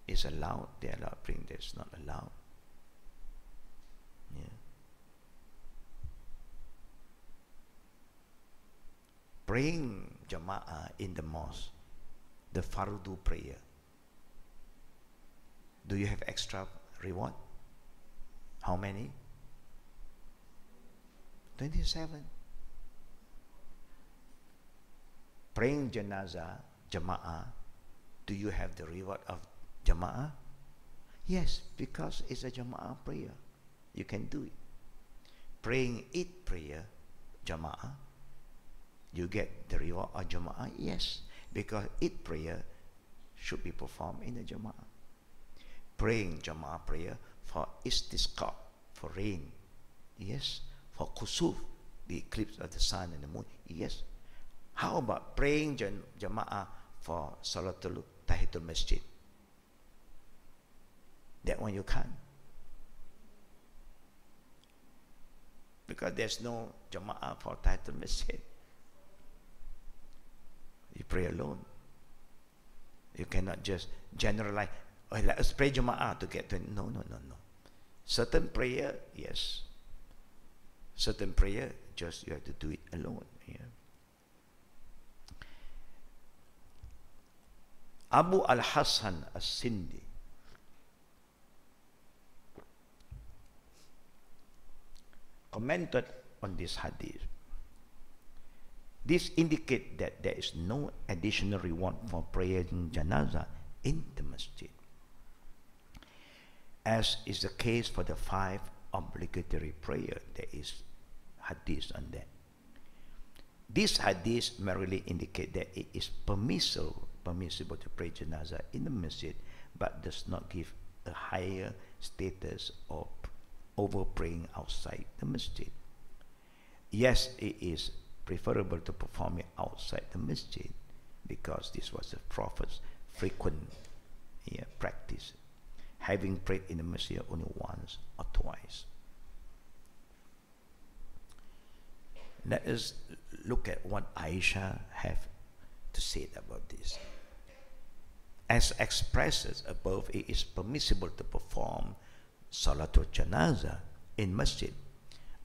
is allowed, there are a lot of things that's not allowed. Yeah. Praying jama'ah in the mosque, the fardu prayer, do you have extra reward? How many? 27. Praying janazah, jama'ah, do you have the reward of jama'ah? Yes, because it's a jama'ah prayer. You can do it. Praying Eid prayer, jama'ah, you get the reward of jama'ah? Yes, because Eid prayer should be performed in a jama'ah. Praying jama'ah prayer for istisqa, for rain. Yes. For kusuf, the eclipse of the sun and the moon. Yes. How about praying jama'ah for Salatul Tahiyatul Masjid? That one you can't. Because there's no jama'ah for Tahiyatul Masjid. You pray alone. You cannot just generalize, oh, let us pray jama'ah to get to it. No. Certain prayer, yes. Certain prayer, just you have to do it alone. Yeah. Abu al-Hasan as-Sindi commented on this hadith. This indicates that there is no additional reward for prayer in janazah in the masjid, as is the case for the 5 obligatory prayer. There is hadith on that. This hadith merely indicate that it is permissible to pray janazah in the masjid, but does not give a higher status of over praying outside the masjid. Yes, it is preferable to perform it outside the masjid, because this was the Prophet's frequent practice, having prayed in the masjid only once or twice. Let us look at what Aisha have to say about this. As expressed above, it is permissible to perform Salatul Janazah in masjid.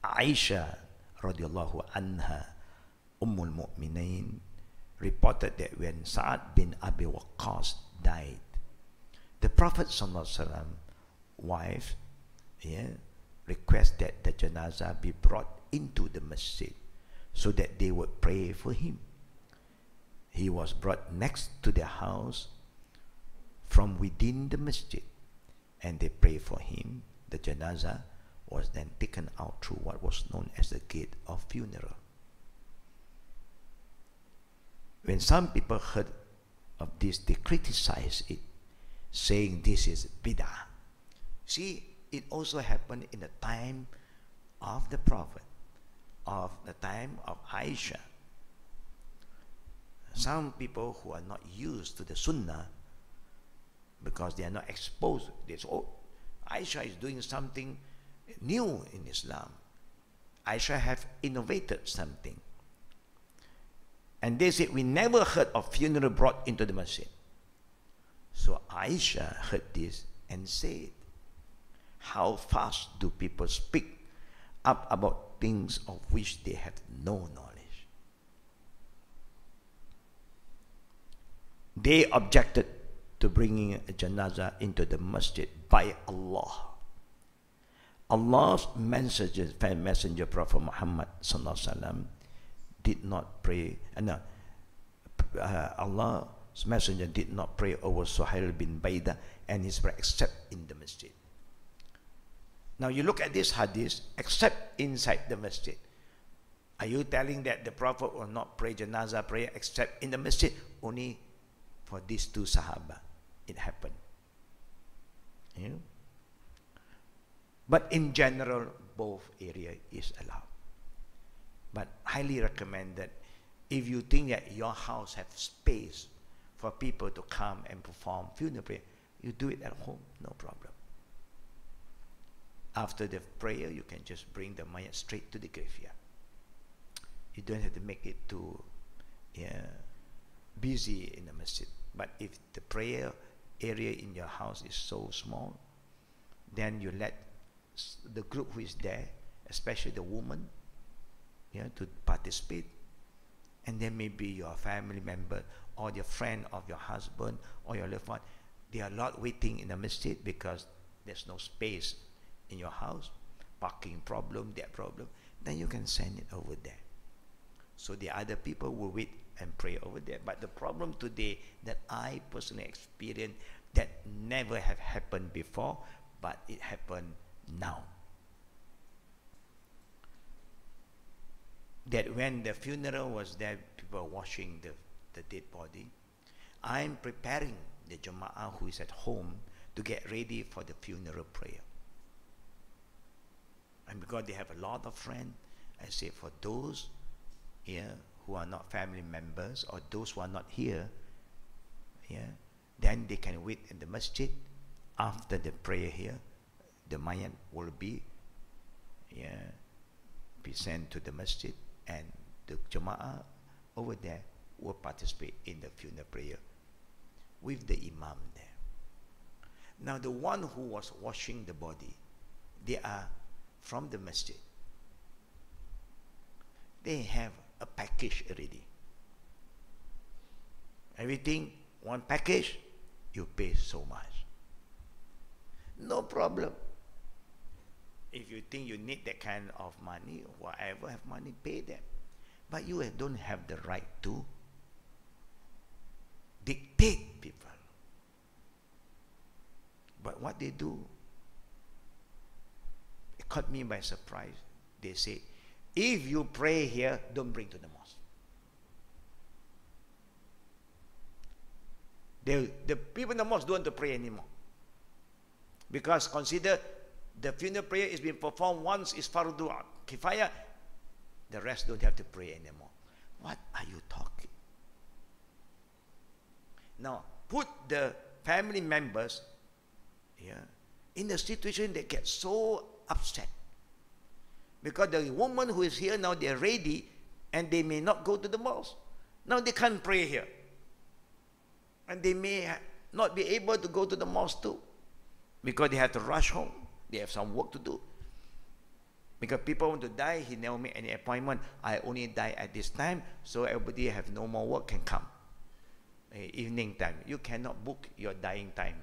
Aisha radiallahu anha, Ummul Mu'minin, reported that when Sa'ad bin Abi Waqqas died, the Prophet ﷺ wife requested that the janazah be brought into the masjid so that they would pray for him. He was brought next to the house from within the masjid, and they prayed for him. The janazah was then taken out through what was known as the gate of funeral. When some people heard of this, they criticized it, saying this is bid'ah. See, it also happened in the time of the Prophet, of the time of Aisha. Some people who are not used to the Sunnah, because they are not exposed, they say, oh, Aisha is doing something new in Islam. Aisha have innovated something. And they said, we never heard of funeral brought into the masjid. So Aisha heard this and said, how fast do people speak up about things of which they have no knowledge? They objected to bringing a janazah into the masjid by Allah. Allah's messenger Prophet Muhammad sallallahu alaihi wasallam did not pray. Allah's messenger did not pray over Suhail bin Baidah and his prayer except in the masjid. Now you look at this hadith, except inside the masjid. Are you telling that the Prophet will not pray janazah prayer except in the masjid? Only for these two Sahaba it happened. You know? But in general, both area is allowed. But highly recommend that if you think that your house has space for people to come and perform funeral prayer, you do it at home, no problem. After the prayer, you can just bring the mayat straight to the graveyard. You don't have to make it too busy in the masjid. But if the prayer area in your house is so small, then you let the group who is there, especially the woman, to participate. And then maybe your family member or your friend of your husband or your loved one, they are not waiting in the masjid because there's no space in your house, parking problem, that problem, then you can send it over there. So the other people will wait and pray over there. But the problem today that I personally experienced, that never have happened before, but it happened now. That when the funeral was there, people were washing the dead body. I'm preparing the Jama'ah who is at home to get ready for the funeral prayer. And because they have a lot of friends, I say for those here who are not family members or those who are not here, then they can wait in the masjid. After the prayer here, the mayat will be sent to the masjid, and the Jama'ah over there will participate in the funeral prayer with the imam there. Now the one who was washing the body, they are from the masjid. They have a package already. Everything, one package, you pay so much. No problem. If you think you need that kind of money, whatever, have money, pay them. But you don't have the right to dictate people. But what they do, it caught me by surprise. They say, if you pray here, don't bring to the mosque. The people in the mosque don't want to pray anymore. Because consider the funeral prayer is being performed once, is fardu kifayah, the rest don't have to pray anymore. What are you talking? Now, put the family members in a situation they get so upset. Because the woman who is here now, they're ready and they may not go to the mosque. Now they can't pray here. And they may not be able to go to the mosque too. Because they have to rush home. They have some work to do. Because people want to die, he never made any appointment. I only die at this time, so everybody have no more work can come. Evening time. You cannot book your dying time.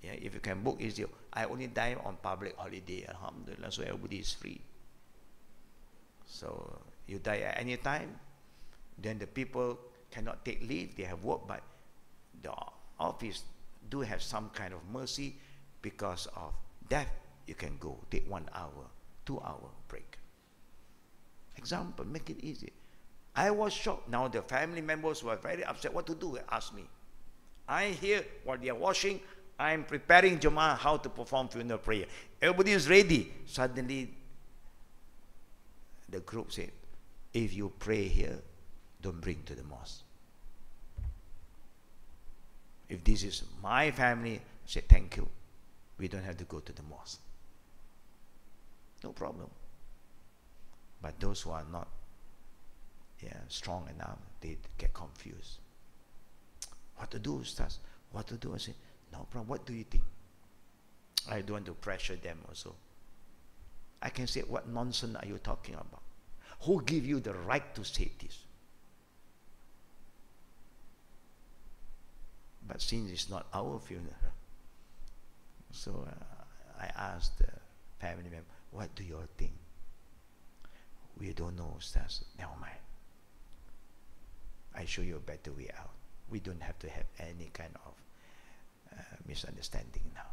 If you can book, easy. I only die on public holiday, alhamdulillah, so everybody is free. So you die at any time, then the people cannot take leave, they have work, but the office do have some kind of mercy. Because of death, you can go, take 1 hour, 2 hour break. Example, make it easy. I was shocked. Now the family members were very upset. What to do? Ask me. I hear while they are washing, I'm preparing Jama'ah how to perform funeral prayer. Everybody is ready. Suddenly, the group said, if you pray here, don't bring to the mosque. If this is my family, I say thank you. We don't have to go to the mosque. No problem. But those who are not strong enough, they get confused. What to do, Ustaz? What to do? I say, no problem. What do you think? I don't want to pressure them also. I can say, what nonsense are you talking about? Who give you the right to say this? But since it's not our funeral, so I asked the family member, what do you all think? We don't know, Ustaz. Never mind. I show you a better way out. We don't have to have any kind of misunderstanding now.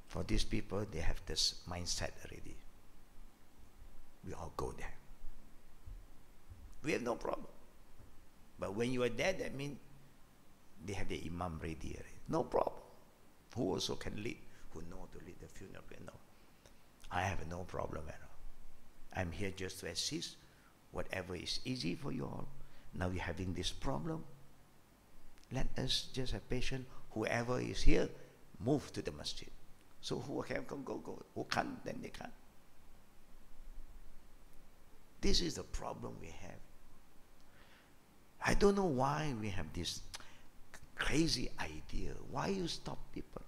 For these people, they have this mindset already. We all go there. We have no problem. But when you are there, that means they have the imam ready already. No problem. Who also can lead, who know to lead the funeral, you know. I have no problem at all. I'm here just to assist. Whatever is easy for you all. Now you're having this problem. Let us just have patience. Whoever is here, move to the masjid. So who can go. Who can't, then they can't. This is the problem we have. I don't know why we have this crazy idea. Why you stop people?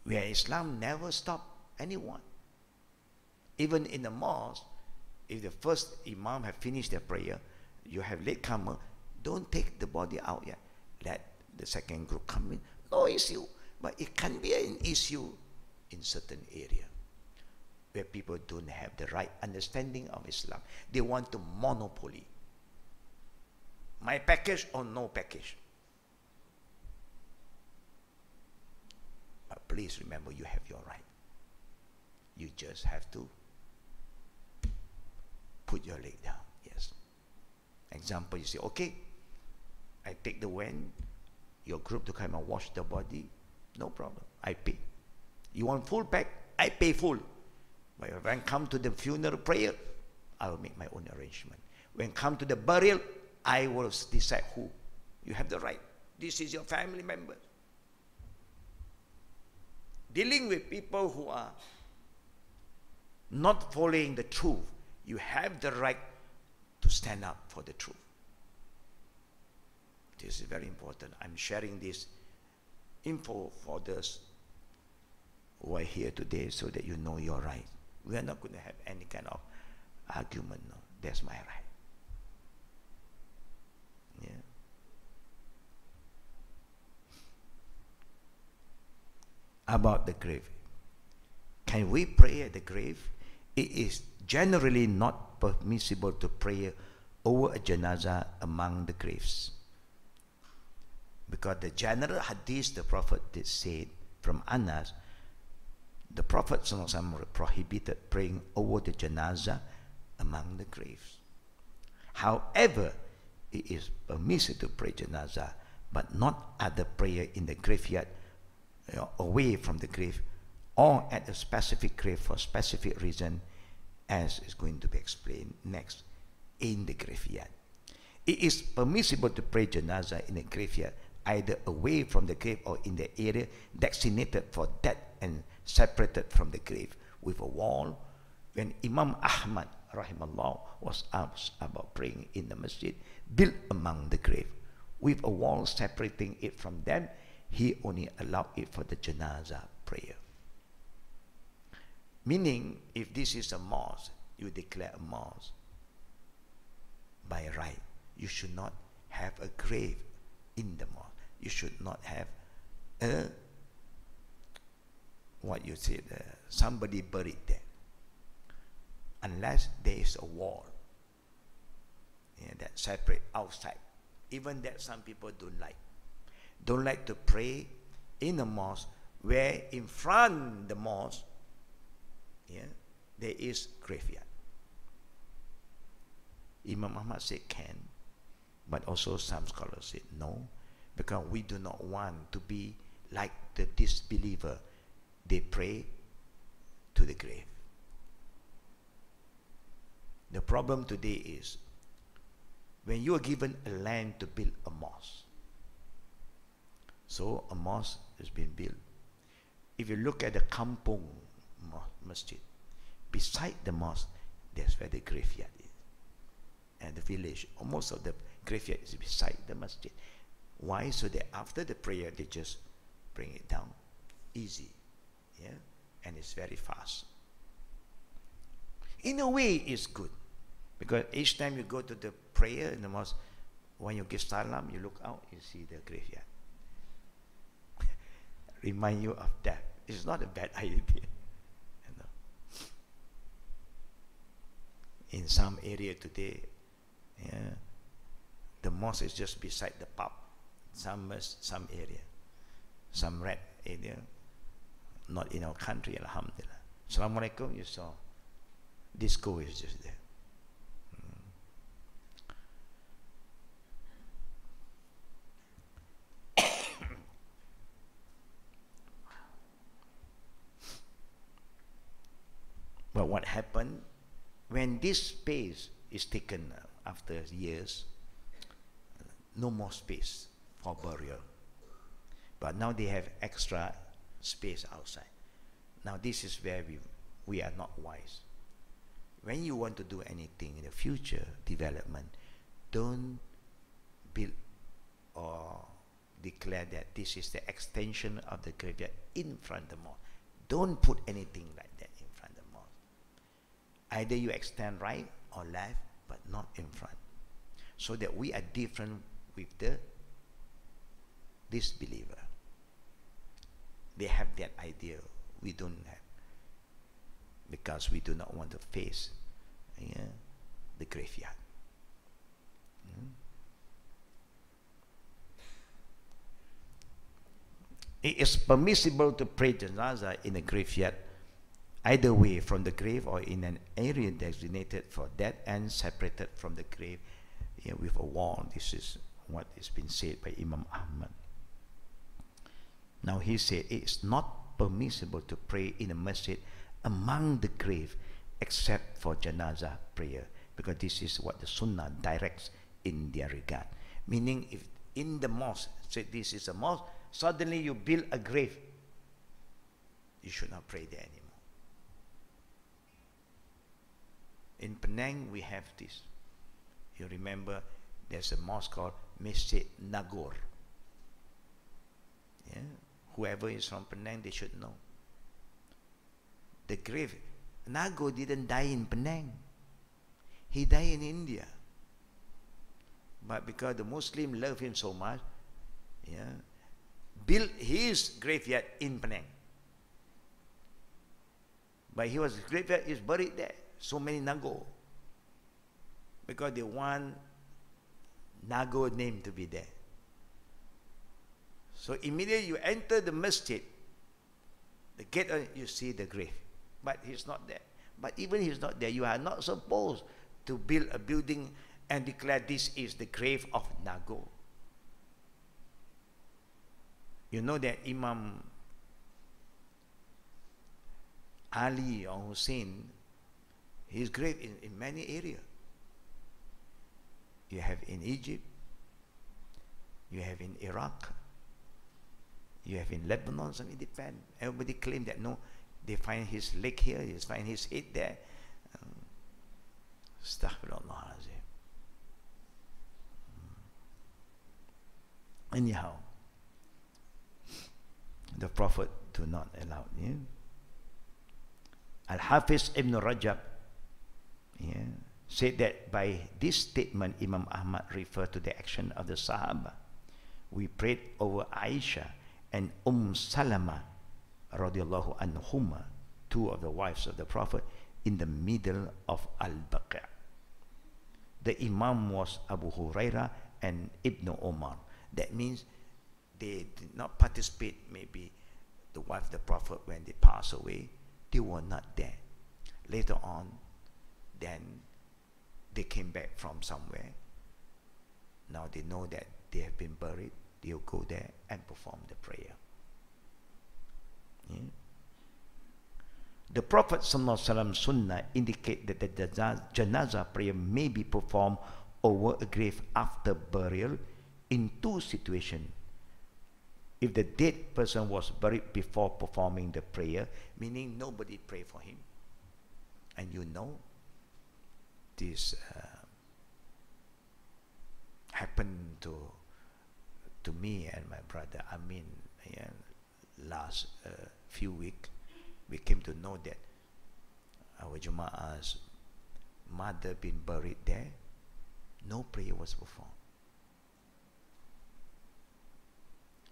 Where Islam never stop anyone. Even in the mosque, if the first imam have finished their prayer, you have latecomer, don't take the body out yet. Let the second group come in. No issue. But it can be an issue in certain area where people don't have the right understanding of Islam. They want to monopoly. My package or no package. But please remember, you have your right. You just have to put your leg down. Yes. Example, you say, okay, I take the van, your group to come and wash the body. No problem. I pay. You want full pack? I pay full. But when come to the funeral prayer, I will make my own arrangement. When come to the burial, I will decide who. You have the right. This is your family member. Dealing with people who are not following the truth, you have the right to stand up for the truth. This is very important. I'm sharing this info for those who are here today so that you know you're right. We are not going to have any kind of argument. No, that's my right. Yeah. About the grave. Can we pray at the grave? It is generally not permissible to pray over a janazah among the graves. Because the general hadith the Prophet did say from Anas, the Prophet ﷺ prohibited praying over the janazah among the graves. However, it is permissible to pray janazah, but not at the prayer in the graveyard, away from the grave, or at a specific grave for a specific reason, as is going to be explained next, in the graveyard. It is permissible to pray janazah in a graveyard, either away from the grave or in the area designated for that and separated from the grave with a wall. When Imam Ahmad rahimallah was asked about praying in the masjid built among the grave with a wall separating it from them, he only allowed it for the janazah prayer. Meaning, if this is a mosque, you declare a mosque by right. You should not have a grave in the mosque. You should not have a, somebody buried there, unless there is a wall that separate outside. Even that some people don't like to pray in a mosque where in front the mosque there is graveyard. Imam Ahmad said can, but also some scholars said no, because we do not want to be like the disbeliever. They pray to the grave. The problem today is when you are given a land to build a mosque. So a mosque has been built. If you look at the kampung masjid, beside the mosque, that's where the graveyard is. And the village, most of the graveyard is beside the masjid. Why? So that after the prayer, they just bring it down. Easy. And it's very fast. In a way, it's good. Because each time you go to the prayer in the mosque, when you give salam, you look out, you see the graveyard. Remind you of that. It's not a bad idea. You know. In some area today, yeah, the mosque is just beside the pub. Some area, some red area, not in our country, alhamdulillah. Assalamu alaikum, you saw. Disco is just there. But what happened when this space is taken after years? No more space for burial. But now they have extra space outside. Now this is where we are not wise. When you want to do anything in the future development, don't build or declare that this is the extension of the graveyard in front of the mosque. Don't put anything like that in front of the mosque. Either you extend right or left, but not in front. So that we are different with the disbeliever. They have that idea. We don't have. Because we do not want to face the graveyard. It is permissible to pray janazah in a graveyard either way, from the grave or in an area designated for that end, separated from the grave with a wall. This is what has been said by Imam Ahmad. Now he said it is not permissible to pray in a masjid among the grave except for janazah prayer, because this is what the sunnah directs in their regard. Meaning, if in the mosque, say this is a mosque, suddenly you build a grave, you should not pray there anymore. In Penang we have this. You remember there's a mosque called Masjid Nagor. Yeah? Whoever is from Penang, they should know. The grave, Nagor didn't die in Penang. He died in India. But because the Muslim love him so much, built his graveyard in Penang. But his graveyard is buried there. So many Nagor. Because they want Nagor name to be there. So immediately you enter the masjid, the gate, you see the grave. But he's not there. But even he's not there, you are not supposed to build a building and declare this is the grave of Nagor. You know that Imam Ali or Hussain, his grave in many areas. You have in Egypt, you have in Iraq, you have in Lebanon, and it depends. Everybody claim that no, they find his leg here, they find his head there. Astaghfirullah. Anyhow, the Prophet do not allow. Al-Hafiz Ibn Rajab said that by this statement, Imam Ahmad referred to the action of the Sahaba. We prayed over Aisha and Salama radiallahu anhuma, two of the wives of the Prophet, in the middle of Al-Baqi'. The Imam was Abu Huraira and Ibn Umar. That means they did not participate, maybe the wife of the Prophet, when they passed away, they were not there. Later on, then they came back from somewhere. Now they know that they have been buried. They'll go there and perform the prayer. The Prophet ﷺ sunnah indicate that the janazah prayer may be performed over a grave after burial in two situations. If the dead person was buried before performing the prayer, meaning nobody prayed for him, and you know this happened to me and my brother Amin last few weeks. We came to know that our Juma'ahs mother been buried there, no prayer was performed.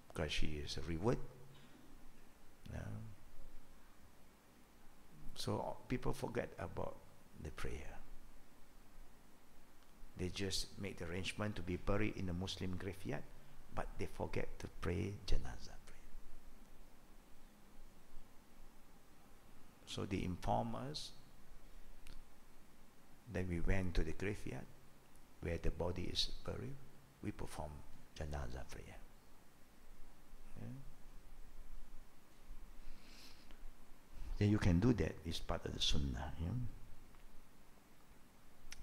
Because she is a reward. So people forget about the prayer. They just make the arrangement to be buried in a Muslim graveyard, but they forget to pray janazah prayer. So they inform us that we went to the graveyard where the body is buried. We perform janazah prayer. Then you can do that. It's part of the sunnah.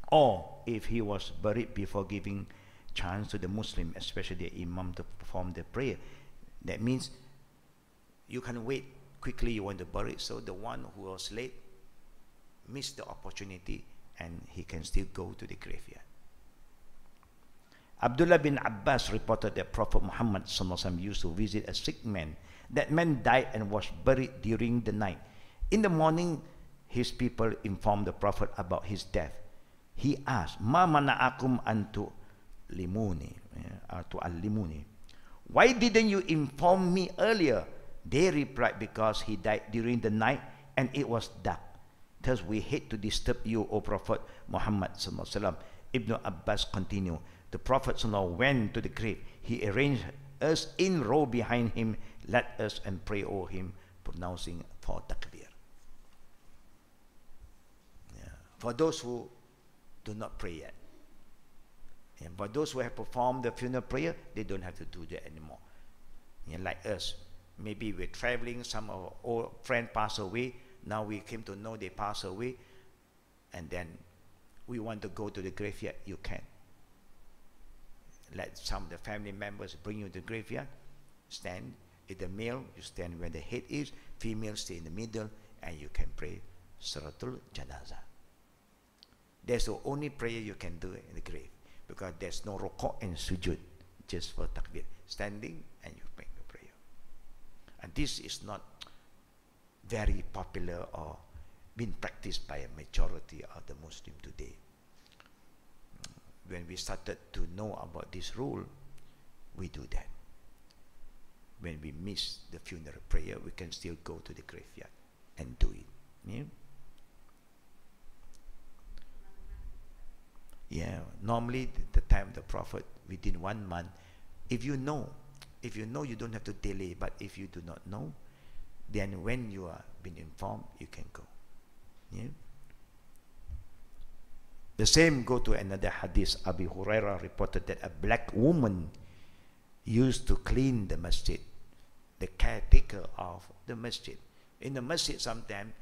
Or if he was buried before giving chance to the Muslim, especially the imam, to perform the prayer, that means you can wait quickly, you want to bury it, so the one who was late missed the opportunity and he can still go to the graveyard. Abdullah bin Abbas reported that Prophet Muhammad used to visit a sick man. That man died and was buried during the night. In the morning, his people informed the Prophet about his death. He asked, "Ma mana'akum antu limuni?" Why didn't you inform me earlier? They replied, because he died during the night and it was dark. Thus we hate to disturb you, O Prophet Muhammad sallallahu alaihi wasallam. Ibn Abbas continued, the Prophet sallallahu went to the grave. He arranged us in row behind him, led us and pray over him, pronouncing 4 takbir. For those who do not pray yet. And for those who have performed the funeral prayer, they don't have to do that anymore. Like us, maybe we're traveling, some of our old friends pass away, now we came to know they pass away, and then we want to go to the graveyard, you can. Let some of the family members bring you to the graveyard, stand. If the male, you stand where the head is, female stay in the middle, and you can pray Suratul Janazah. That's the only prayer you can do in the grave, because there's no rukuk and sujud, just for takbir, standing and you make the prayer. And this is not very popular or being practiced by a majority of the Muslim today. When we started to know about this rule, we do that. When we miss the funeral prayer, we can still go to the graveyard and do it. Normally the time of the Prophet, within 1 month, if you know, you don't have to delay. But if you do not know, then when you are being informed, you can go. The same go to another hadith. Abu Hurairah reported that a black woman used to clean the masjid, the caretaker of the masjid. In the masjid, sometimes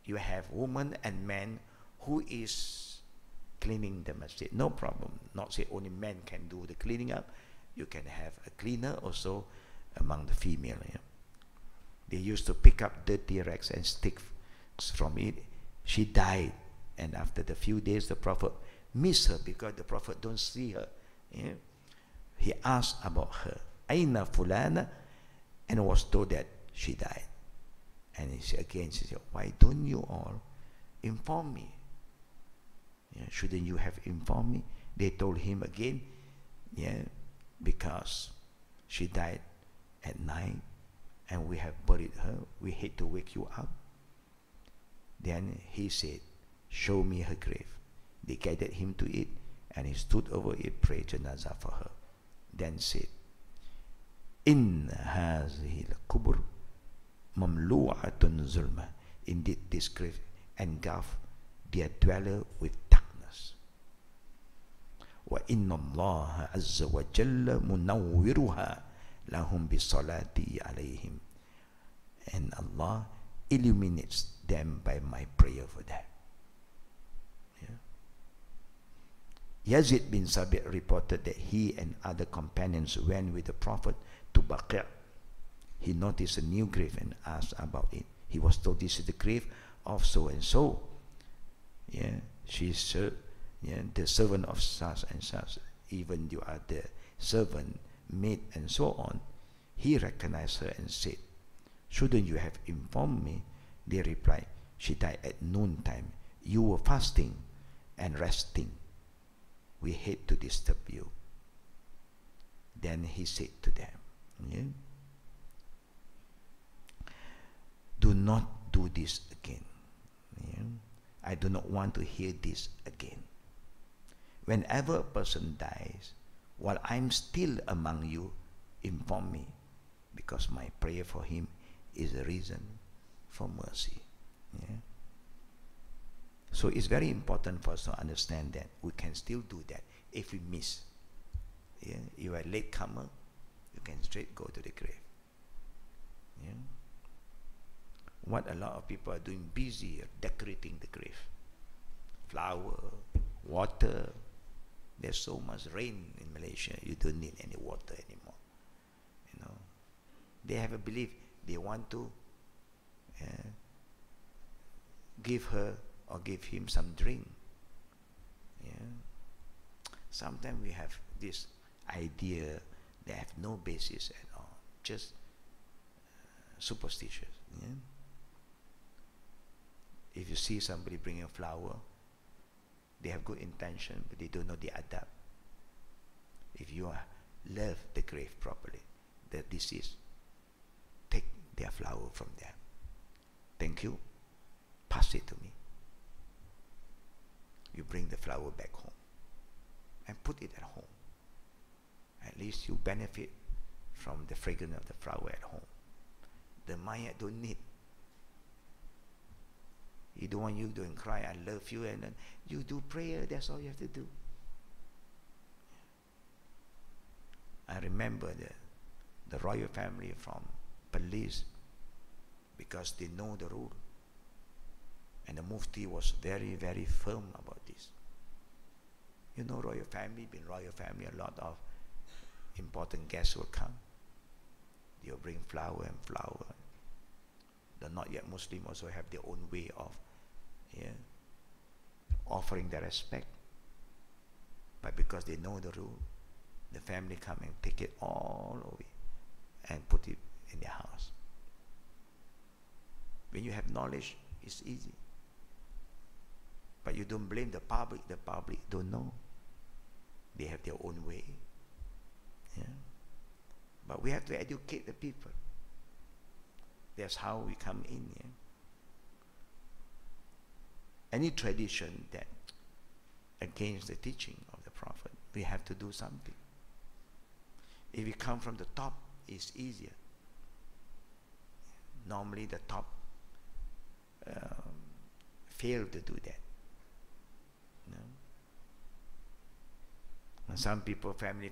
you have women and men who is cleaning the masjid. No problem. Not say only men can do the cleaning up. You can have a cleaner also among the female. They used to pick up dirty rags and sticks from it. She died, and after the few days, the Prophet missed her because the Prophet don't see her. He asked about her, Aina fulana, and was told that she died. And she said, why don't you all inform me? Shouldn't you have informed me? They told him again, because she died at night and we have buried her. We hate to wake you up. Then he said, show me her grave. They guided him to it, and he stood over it, prayed janazah for her. Then said, In hazihi al-kubur mamlu'atun zulma. Indeed, this grave engulfed their dweller with darkness. Wa inna Allah azza wa jalla munawwiruha lahum bisalati alayhim. And Allah illuminates them by my prayer for them. Yazid bin Sabit reported that he and other companions went with the Prophet to Baqi'. He noticed a new grave and asked about it. He was told, this is the grave of so and so. She's the servant of such and such. Even you are the servant, maid, and so on. He recognized her and said, shouldn't you have informed me? They replied, she died at noontime. You were fasting, and resting. We hate to disturb you. Then he said to them, yeah, do not do this again. Yeah? I do not want to hear this again. Whenever a person dies, while I'm still among you, inform me, because my prayer for him is a reason for mercy. Yeah? So it's very important for us to understand that we can still do that if we miss. Yeah? You are a latecomer, you can straight go to the grave. Yeah? What a lot of people are doing, busy decorating the grave. Flower, water. There's so much rain in Malaysia, you don't need any water anymore. You know, they have a belief, they want to give her or give him some drink. Yeah. Sometimes we have this idea that have no basis at all, just superstitious. Yeah. If you see somebody bringing a flower, they have good intention, but they don't know the adab. If you love the grave properly, the deceased, take their flower from them. Thank you. Pass it to me. You bring the flower back home and put it at home. At least you benefit from the fragrance of the flower at home. The mayat don't need. He don't want you to cry, I love you, and then you do prayer, that's all you have to do. I remember the royal family from police, because they know the rule. And the Mufti was very, very firm about this. You know, royal family, being royal family, a lot of important guests will come. They'll bring flower and flower. The not yet Muslim also have their own way of offering their respect. But because they know the rule, the family come and take it all away and put it in their house. When you have knowledge, it's easy. But you don't blame the public don't know. They have their own way. Yeah. But we have to educate the people. That's how we come in. Yeah? Any tradition that against the teaching of the Prophet, we have to do something. If we come from the top, it's easier. Normally the top fail to do that. You know? And some people, family,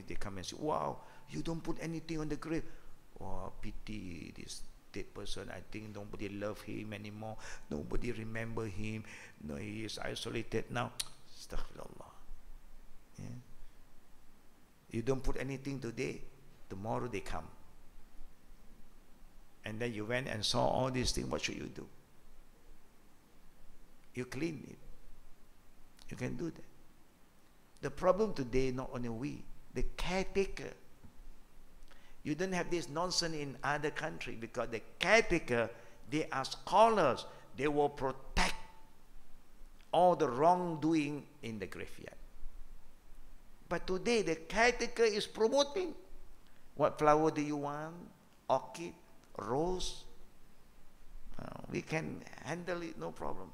they come and say, wow, you don't put anything on the grave. Oh, pity this dead person. I think nobody love him anymore. Nobody remember him. No, he is isolated now. Astaghfirullah. Yeah. You don't put anything today, tomorrow they come. And then you went and saw all these things, what should you do? You clean it. You can do that. The problem today, not only we, the caretaker. You don't have this nonsense in other countries, because the caretaker, they are scholars. They will protect all the wrongdoing in the graveyard. But today, the caretaker is promoting. What flower do you want? Orchid? Rose? We can handle it, no problem.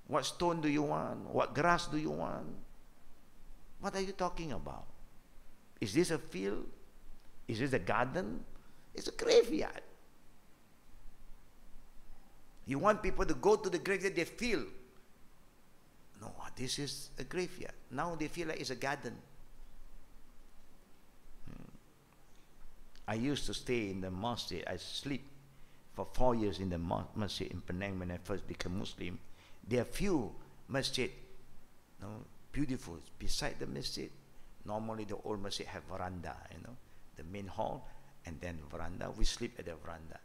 What stone do you want? What grass do you want? What are you talking about? Is this a field? Is this a garden? It's a graveyard. You want people to go to the graveyard, they feel, no, this is a graveyard. Now they feel like it's a garden. I used to stay in the mosque. I sleep for 4 years in the masjid in Penang when I first became Muslim. There are few masjid, beautiful. Beside the masjid, normally the old masjid have veranda, the main hall, and then veranda. We sleep at the veranda.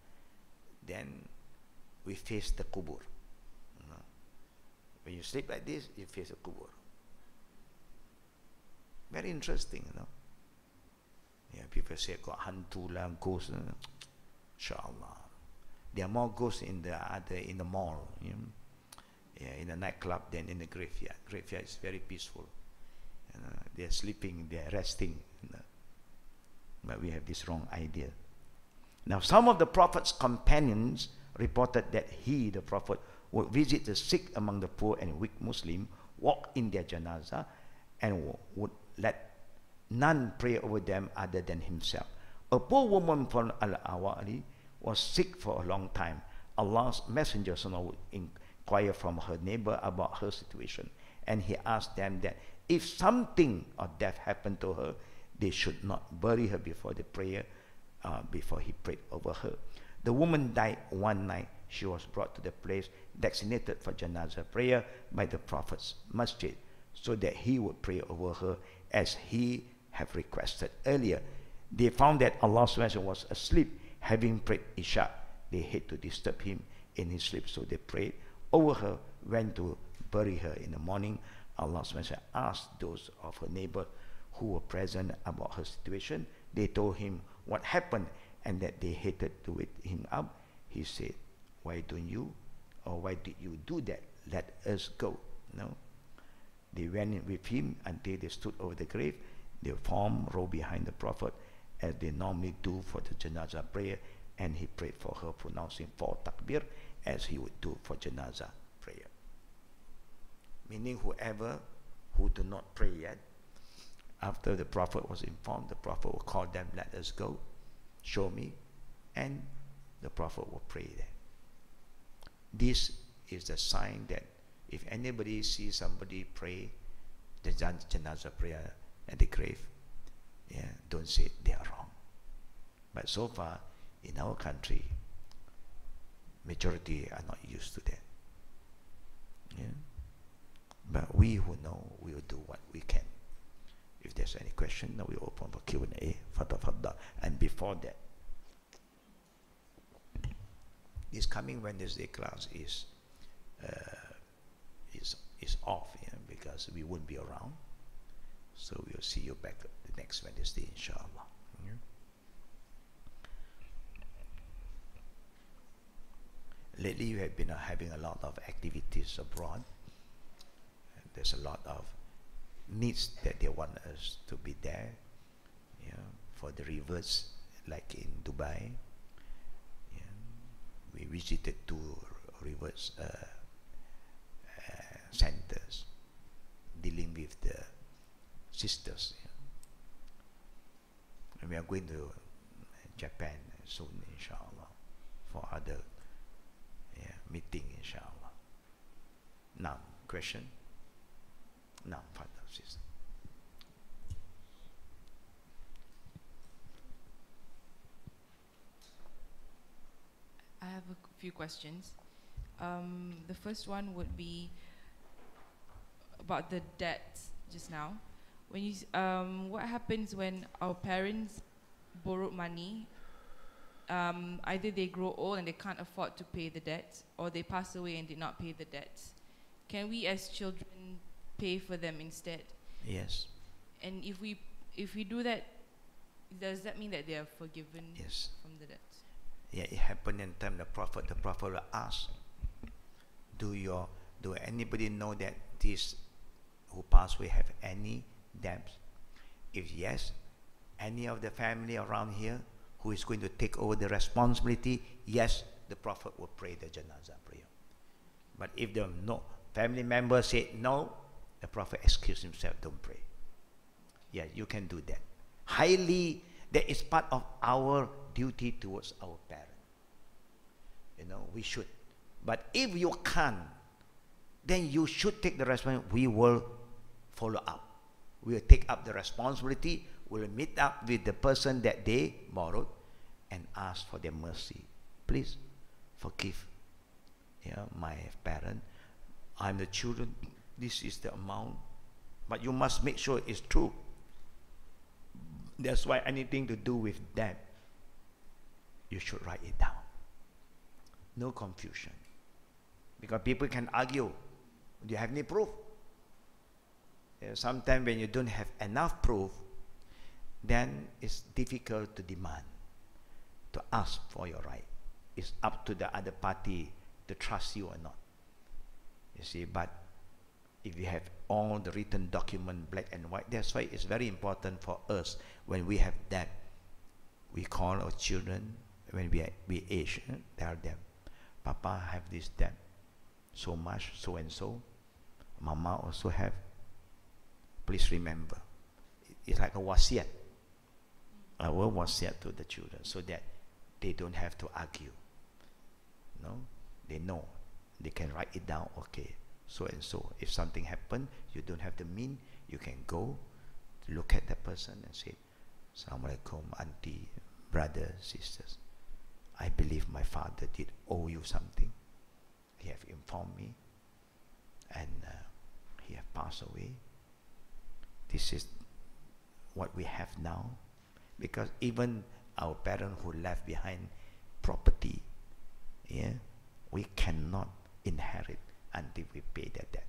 Then we face the kubur. When you sleep like this, you face the kubur. Very interesting, Yeah, people say got hantu lah, ghosts. Inshallah, there are more ghosts in the mall. Yeah, in a nightclub than in the graveyard. Graveyard is very peaceful. They're sleeping, they're resting. But we have this wrong idea. Now, some of the Prophet's companions reported that he, the Prophet, would visit the sick among the poor and weak Muslim, walk in their janazah, and would let none pray over them other than himself. A poor woman from Al-Awali was sick for a long time. Allah's messenger would inquire from her neighbor about her situation, and he asked them that if something of death happened to her, they should not bury her before the prayer, before he prayed over her. The woman died one night. She was brought to the place designated for janazah prayer by the Prophet's masjid, so that he would pray over her as he had requested earlier. They found that Allah's messenger was asleep, having prayed Isha. They hate to disturb him in his sleep, so they prayed over her, went to bury her. In the morning, Allah's messenger asked those of her neighbor who were present about her situation. They told him what happened and that they hated to wake him up. He said, why did you do that? Let us go. No. They went in with him until they stood over the grave. They formed row behind the Prophet as they normally do for the janazah prayer, and he prayed for her, pronouncing 4 takbir as he would do for janazah prayer. Meaning whoever who do not pray yet, after the Prophet was informed, the Prophet will call them, let us go, show me, and the Prophet will pray there. This is the sign that if anybody sees somebody pray the janazah prayer at the grave, yeah, don't say they are wrong. But so far, in our country, majority are not used to that. Yeah? But we who know, we will do what we can. If there's any question, now we open for Q&A. Fadda. And before that, this coming Wednesday class is off, yeah, because we won't be around. So we'll see you back the next Wednesday, inshallah. Yeah. Lately, you have been having a lot of activities abroad. There's a lot of needs that they want us to be there, yeah, for the rivers, like in Dubai. Yeah. We visited 2 rivers centers dealing with the sisters. Yeah. And we are going to Japan soon, inshallah, for other meeting, inshallah. Now, question? Now, Father, sister. I have a few questions. The first one would be about the debts just now. When you, what happens when our parents borrowed money? Either they grow old and they can't afford to pay the debts, or they pass away and did not pay the debts. Can we, as children, pay for them instead? Yes. And if we do that, does that mean that they are forgiven? Yes. From the debts? Yeah, it happened in time the Prophet will ask, do anybody know that this who passed away have any debts? If yes, any of the family around here who is going to take over the responsibility, yes, the Prophet will pray the janazah prayer. But if the family member say no, the Prophet excuse himself, don't pray. Yeah, you can do that. That is part of our duty towards our parents. You know, we should. But if you can't, then you should take the responsibility. We will follow up. We will take up the responsibility. We will meet up with the person that they borrowed and ask for their mercy. Please forgive, my parent. I'm the children. This is the amount. But you must make sure it's true. That's why anything to do with that, you should write it down. No confusion. Because people can argue, do you have any proof? Sometimes when you don't have enough proof, then it's difficult to demand, to ask for your right. It's up to the other party to trust you or not. You see, but if we have all the written document, black and white, that's why it's very important for us when we have debt. We call our children when we age, tell them, Papa have this debt, so much, so and so. Mama also have. Please remember. It's like a wasiat. Our wasiat to the children, so that they don't have to argue. No, they know. They can write it down. Okay, so and so. If something happened, you don't have the mean. You can go look at that person and say, Assalamualaikum, auntie, brothers, sisters. I believe my father did owe you something. He have informed me, and he have passed away. This is what we have now, because even our parents who left behind property, yeah, we cannot inherit until we pay that debt.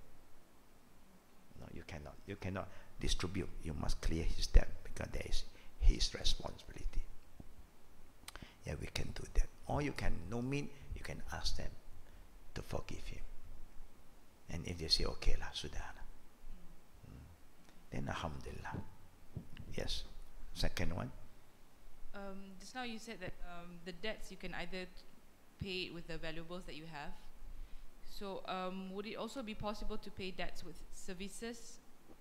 No, you cannot. You cannot distribute. You must clear his debt, because that is his responsibility. Yeah, we can do that. Or you can, no mean, you can ask them to forgive him. And if they say, okay lah, sudah lah. Then alhamdulillah. Yes. Second one. Just now you said that the debts you can either pay it with the valuables that you have. So would it also be possible to pay debts with services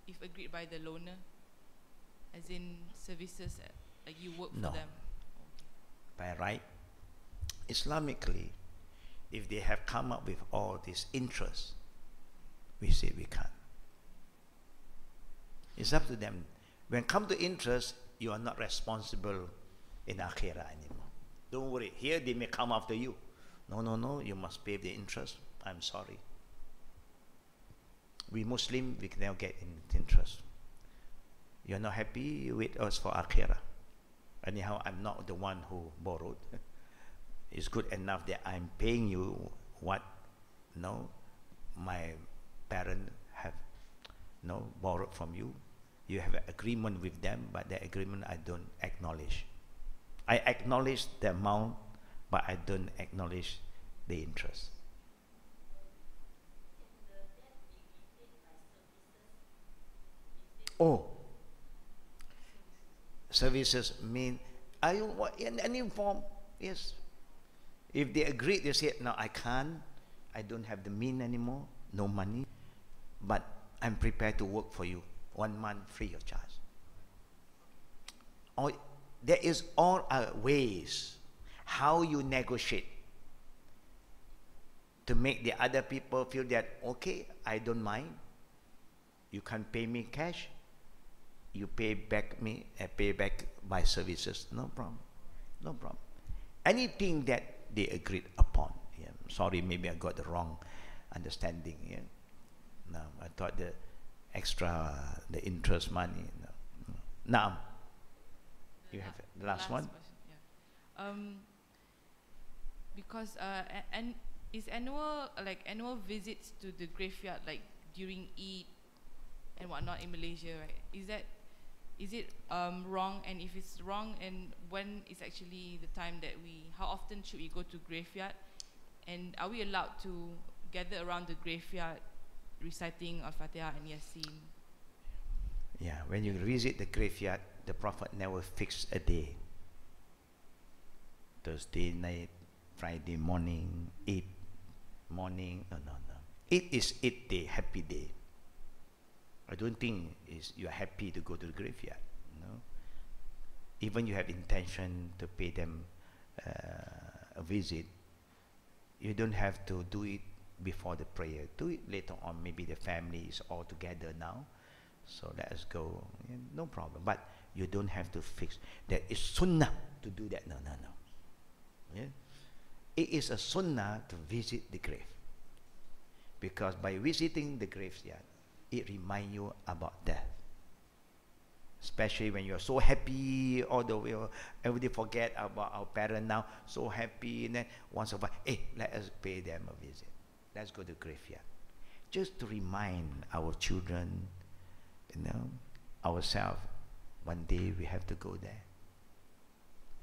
if agreed by the loaner? As in services, like you work No. for them? By right, Islamically, if they have come up with all this interest, we say we can't. It's up to them. When it comes to interest, you are not responsible in akhirah anymore. Don't worry. Here they may come after you. No, no, no. You must pay the interest. I'm sorry. We Muslim, we can now get in interest. You're not happy, you wait us for akhirah. Anyhow, I'm not the one who borrowed. It's good enough that I'm paying you what my parents have borrowed from you. You have an agreement with them, but the agreement I don't acknowledge. I acknowledge the amount, but I don't acknowledge the interest. Oh, services mean, are you in any form? Yes. If they agree, they say, no, I can't. I don't have the mean anymore, no money, but I'm prepared to work for you 1 month free of charge. Or there is all ways how you negotiate to make the other people feel that, okay, I don't mind. You can pay me cash. You pay back by services. No problem. No problem. Anything that they agreed upon. Yeah. Sorry, maybe I got the wrong understanding. Yeah. No, I thought the interest money. No. Now, you have the last one. Question, yeah. Because and is annual visits to the graveyard like during Eid and whatnot in Malaysia, right? Is it wrong? And if it's wrong, and when is actually the time that how often should we go to graveyard? And are we allowed to gather around the graveyard reciting Al-Fatiha and Yasin? Yeah, when you visit the graveyard, the Prophet never fixed a day. Thursday night, Friday morning, Eid morning. No. It is Eid day, happy day. I don't think you are happy to go to the graveyard. No. Even you have intention to pay them a visit, you don't have to do it before the prayer. Do it later on. Maybe the family is all together now, so let us go. Yeah, no problem. But you don't have to fix that. It's sunnah to do that. No. Yeah? It is a sunnah to visit the grave, because by visiting the graveyard, it reminds you about death. Especially when you're so happy all the way, everybody forget about our parents now, so happy, and then once in a while, hey, let us pay them a visit. Let's go to the graveyard. Just to remind our children, ourselves, one day we have to go there.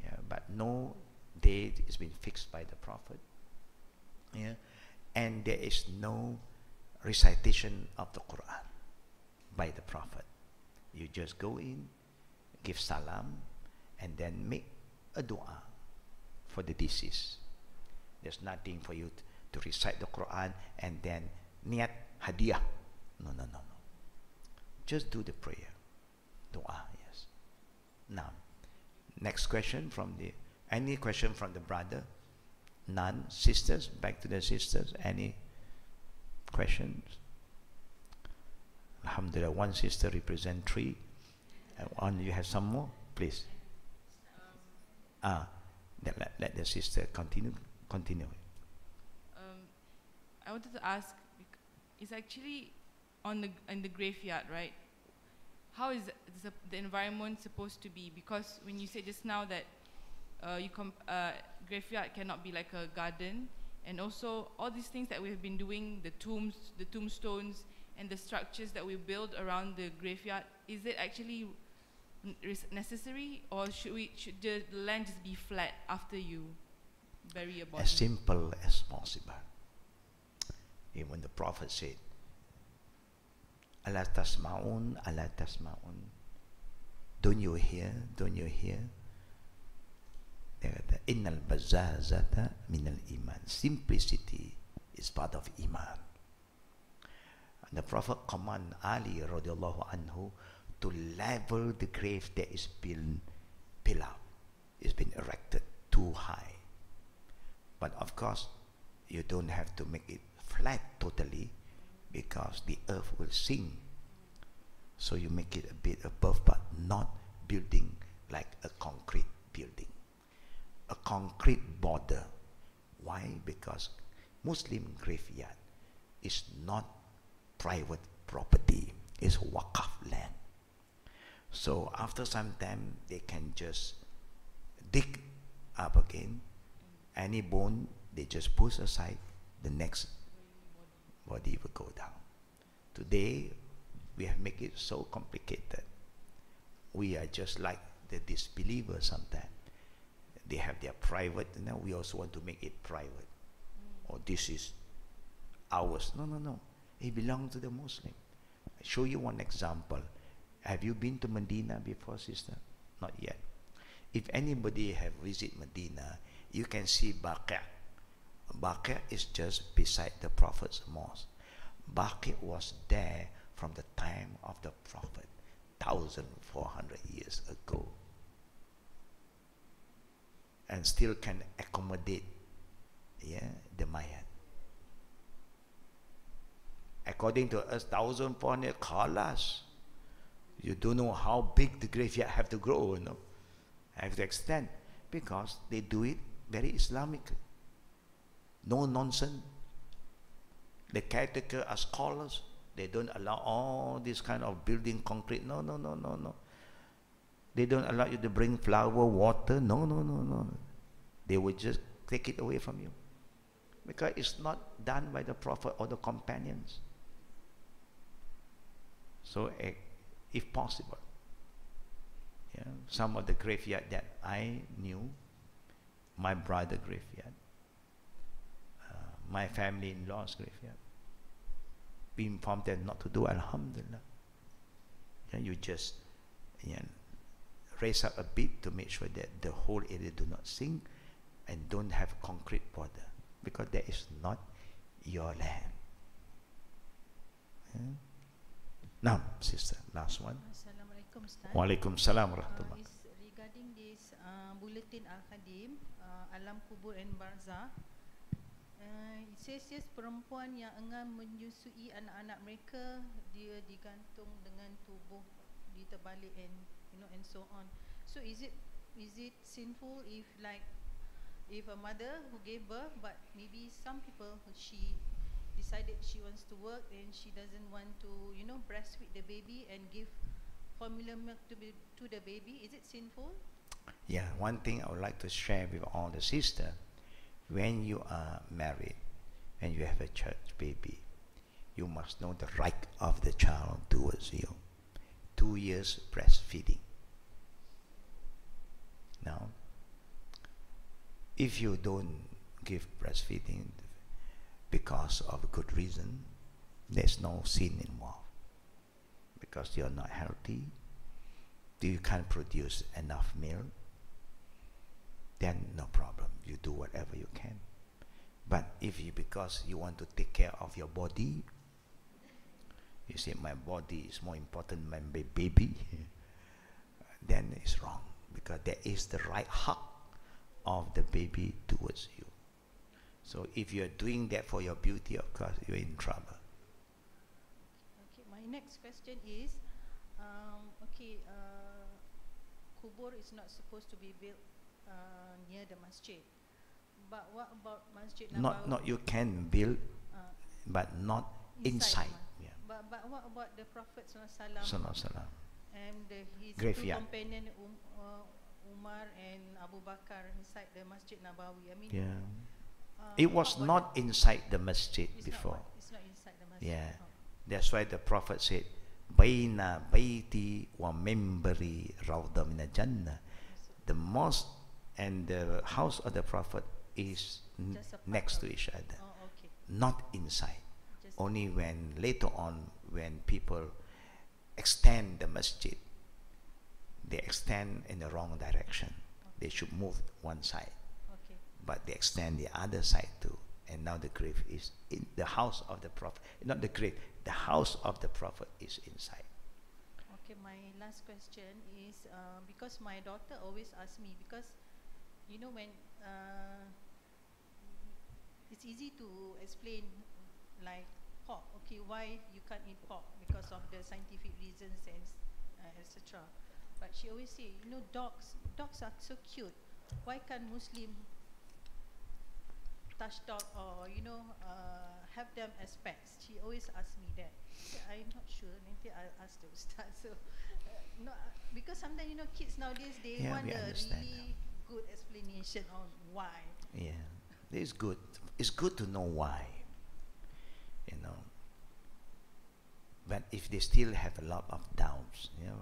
Yeah, but no date has been fixed by the Prophet. Yeah, and there is no recitation of the Quran by the Prophet. You just go in, give salam, and then make a dua for the deceased. There's nothing for you to recite the Quran and then niat hadiah. No, no, no, no. Just do the prayer. Dua, yes. Now, next question from the, any question from the brother? None. Sisters, back to the sisters. Any questions? Alhamdulillah, one sister represent three. One, you have some more? Please. Let the sister continue. I wanted to ask, it's actually in the graveyard, right? How is the environment supposed to be? Because when you said just now that graveyard cannot be like a garden, and also all these things that we have been doing, the tombs, the tombstones, and the structures that we build around the graveyard, is it actually necessary, or should the land just be flat after you bury a body? As simple as possible. Even the Prophet said, "Ala tasma'un, ala tasma'un." Don't you hear? Don't you hear? Innal bazazata minal iman. Simplicity is part of iman. And the Prophet command Ali radiallahu anhu to level the grave that is been built up, it's been erected too high. But of course, you don't have to make it flat totally, because the earth will sink. So you make it a bit above, but not building like a concrete building. A concrete border. Why? Because Muslim graveyard is not private property, it's waqaf land. So after some time, they can just dig up again. Any bone, they just push aside, the next body will go down. Today, we have made it so complicated. We are just like the disbelievers sometimes. They have their private, now we also want to make it private. Or this is ours. No, no, no. It belongs to the Muslim. I show you one example. Have you been to Medina before, sister? Not yet. If anybody have visited Medina, you can see Baqi'. Baqi' is just beside the Prophet's mosque. Baqi' was there from the time of the Prophet, 1,400 years ago. And still can accommodate the Mayan. According to us, 1,400 khalas. You don't know how big the graveyard have to grow, have to extend, because they do it very Islamic. No nonsense. The caretaker are scholars. They don't allow all this kind of building concrete. No, no, no, no, no. They don't allow you to bring flower, water. No, no, no, no. They will just take it away from you, because it's not done by the Prophet or the companions. So if possible, some of the graveyard that I knew, my brother graveyard, my family-in-law's graveyard, we informed them not to do, alhamdulillah. You just raise up a bit to make sure that the whole area do not sink and don't have concrete border, because that is not your land. Now, sister, last one. Assalamualaikum, Ustaz. Waalaikumsalam warahmatullahi. Is regarding this bulletin Al-Khadim, Alam Kubur and Barzah. It says yes, perempuan yang enggan menyusui anak-anak mereka, dia digantung dengan tubuh diterbalik and and so on. So is it sinful if a mother who gave birth, but maybe some people, she decided she wants to work and she doesn't want to breastfeed the baby and give formula milk to the baby, is it sinful? Yeah, one thing I would like to share with all the sisters: when you are married and you have a church baby, you must know the right of the child towards you. 2 years breastfeeding. Now, if you don't give breastfeeding because of a good reason, there's no sin involved. Because you're not healthy, you can't produce enough milk, then no problem. You do whatever you can. But if you, because you want to take care of your body, you say my body is more important than my baby, then it's wrong. Because there is the right heart of the baby towards you. So if you're doing that for your beauty, of course, you're in trouble. Okay, my next question is, kubur is not supposed to be built near the masjid. But what about Masjid Nabawi? Not you can build, but not inside. Yeah. But what about the Prophet Sallallahu Alaihi Wasallam. and his Graveyard. two companion Umar and Abu Bakar inside the Masjid Nabawi? I mean, Yeah. It was what not about inside the masjid it's before. it's not inside the masjid. Yeah. Oh. That's why the Prophet said, Baina baiti wa mimbari rawda min al-jannah. The mosque and the house of the Prophet is Just a part next of to it. each other, Oh, okay. not inside. Just Only when later on, when people extend the masjid, they extend in the wrong direction. They should move one side, okay. but they extend the other side too. And now the grave is in the house of the Prophet. Not the grave, the house of the Prophet is inside. Okay, my last question is because my daughter always asks me, because you know when it's easy to explain like pork, okay, why you can't eat pork because of the scientific reasons and etc. But she always say, you know, dogs are so cute. Why can't Muslim touch dog or you know have them as pets? She always asks me that. So I'm not sure. Nanti I'll ask the Ustaz. So no, because sometimes you know kids nowadays they Yeah, want we a understand really good explanation on why. Yeah, it's good. It's good to know why, you know. But if they still have a lot of doubts, you know,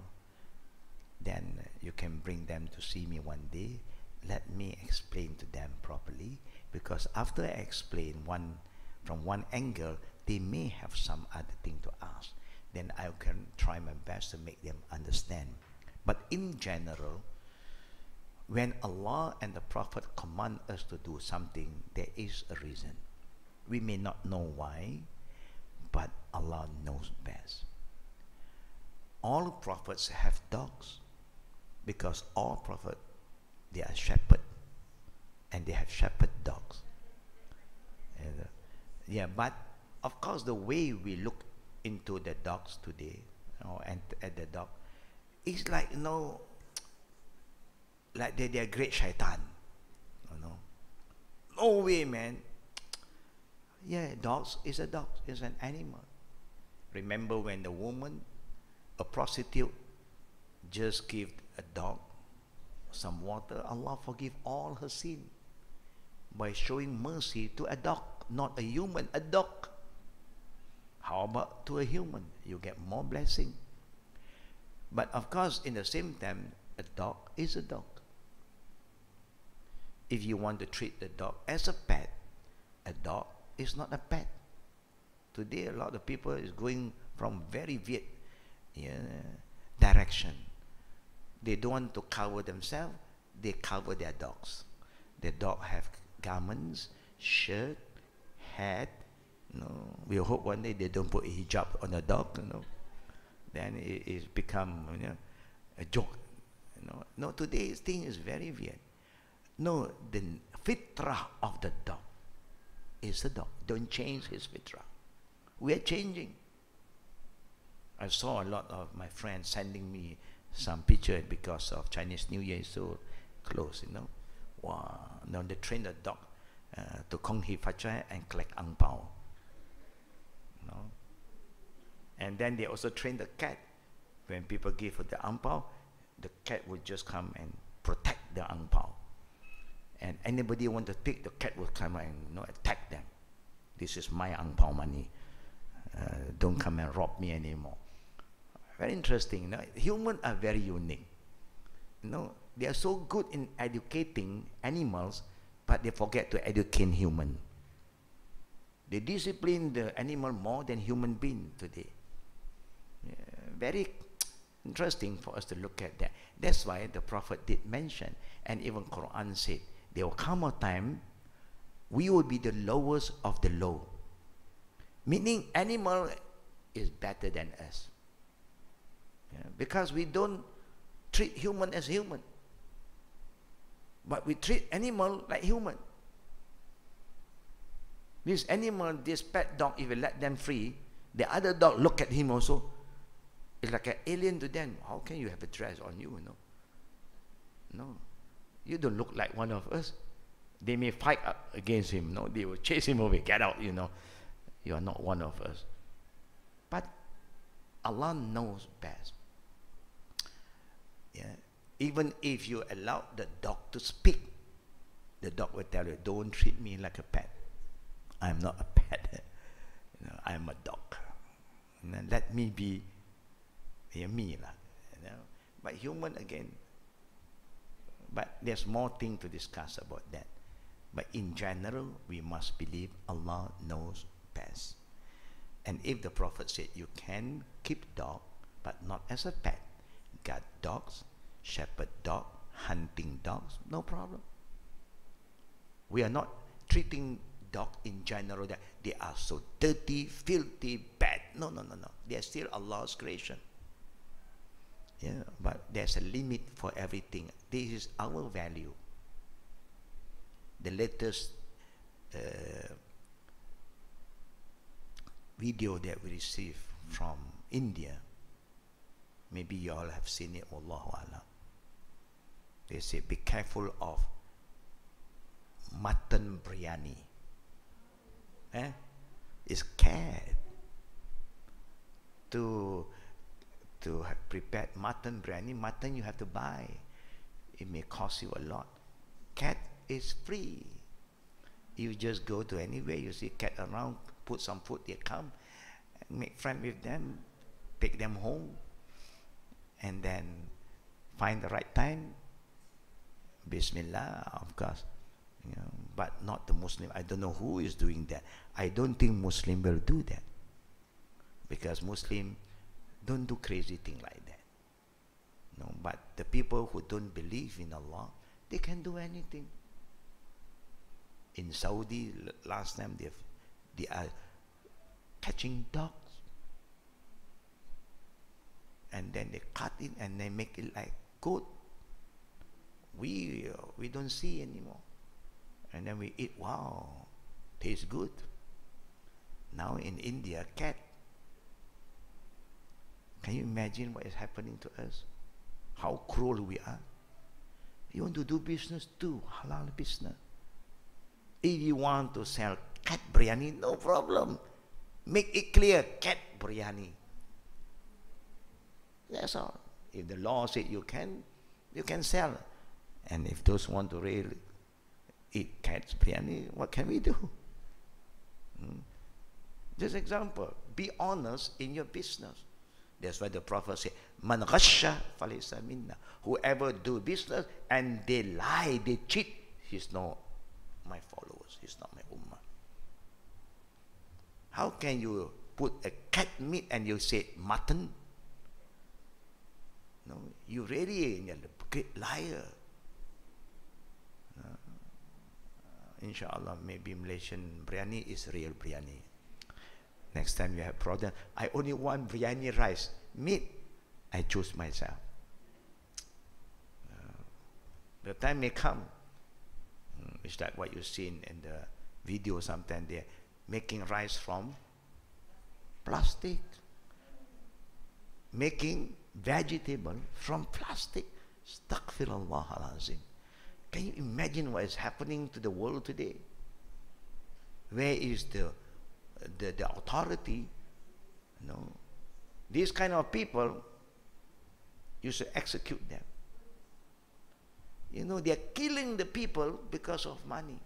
then you can bring them to see me one day. Let me explain to them properly, because after I explain from one angle, they may have some other thing to ask. Then I can try my best to make them understand. But in general, when Allah and the Prophet command us to do something, there is a reason. We may not know why, but Allah knows best. All prophets have dogs, because all prophets, they are shepherd, and they have shepherd dogs. And, yeah, but of course the way we look into the dogs today, you know, and at the dog, it's like, you know, like they are great shaitan, you know. No way, man. Yeah, dogs is a dog, is an animal. Remember when the woman, a prostitute, just gave a dog some water, Allah forgive all her sin by showing mercy to a dog, not a human, a dog. How about to a human? You get more blessing. But of course, in the same time, a dog is a dog. If you want to treat the dog as a pet, a dog is not a pet. Today, a lot of people is going from very weird direction. They don't want to cover themselves, they cover their dogs. The dog have garments, shirt, hat. You know, we hope one day they don't put a hijab on the dog, you know. Then it's become, you know, a joke. You know. No, today's thing is very weird. No, the fitrah of the dog is the dog. Don't change his fitrah. We are changing. I saw a lot of my friends sending me some picture because of Chinese New Year is so close, you know. Wow. Now they train the dog to kong hi fachai and collect ang pao. You know. And then they also train the cat. When people give her the ang pao, the cat will just come and protect the ang pao. And anybody want to take, the cat will come and, you know, attack them. This is my ang pao money. Don't come and rob me anymore. Very interesting. You know? Humans are very unique. You know, they are so good in educating animals, but they forget to educate human. They discipline the animal more than human being today. Very interesting for us to look at that. That's why the Prophet did mention, and even Quran said, there will come a time we will be the lowest of the low. Meaning animal is better than us. Because we don't treat human as human. But we treat animal like human. This animal, this pet dog, if you let them free, the other dog look at him also. It's like an alien to them. How can you have a dress on you, No. You don't look like one of us. They may fight against him, no? They will chase him away. Get out, You are not one of us. But Allah knows best. Even if you allow the dog to speak, the dog will tell you, don't treat me like a pet. I'm not a pet. I'm a dog. Let me be me. But human again. But there's more thing to discuss about that. But in general, we must believe Allah knows best. And if the Prophet said you can keep dog, but not as a pet, guard dogs, shepherd dog, hunting dogs, no problem. We are not treating dog in general that they are so dirty, filthy, bad. No. They are still Allah's creation. But there's a limit for everything. This is our value. The latest video that we received from India, maybe you all have seen it, Wallahu Alam. They say, be careful of mutton biryani. It's scared to have prepared mutton biryani. Mutton you have to buy. It may cost you a lot. Cat is free. You just go to anywhere, you see cat around, put some food, they come, make friends with them, take them home, and then find the right time. Bismillah, of course. But not the Muslim. I don't know who is doing that. I don't think Muslim will do that. Because Muslim don't do crazy thing like that. No, but the people who don't believe in Allah, they can do anything. In Saudi, last time they are catching dogs. And then they cut it and they make it like goat. We don't see anymore. And then we eat, wow, tastes good. Now in India, cat. Can you imagine what is happening to us? How cruel we are. You want to do business, do halal business. If you want to sell cat biryani, no problem. Make it clear, cat biryani. That's all. If the law said you can sell. And if those want to really eat cat biryani, what can we do? Just example, be honest in your business. That's why the Prophet said, Man ghasha falaysa minna. Whoever do business and they lie, they cheat, he's not my followers, he's not my ummah. How can you put a cat meat and you say mutton? No, you really are a great liar. Inshallah, maybe Malaysian biryani is real biryani. Next time you have problem, I only want biryani rice. Meat, I choose myself. The time may come. It's like what you've seen in the video sometimes. They're making rice from plastic. Making vegetable from plastic. Astaghfirullah al-azim. Can you imagine what is happening to the world today? Where is the authority? No. These kind of people, you should execute them. They are killing the people because of money.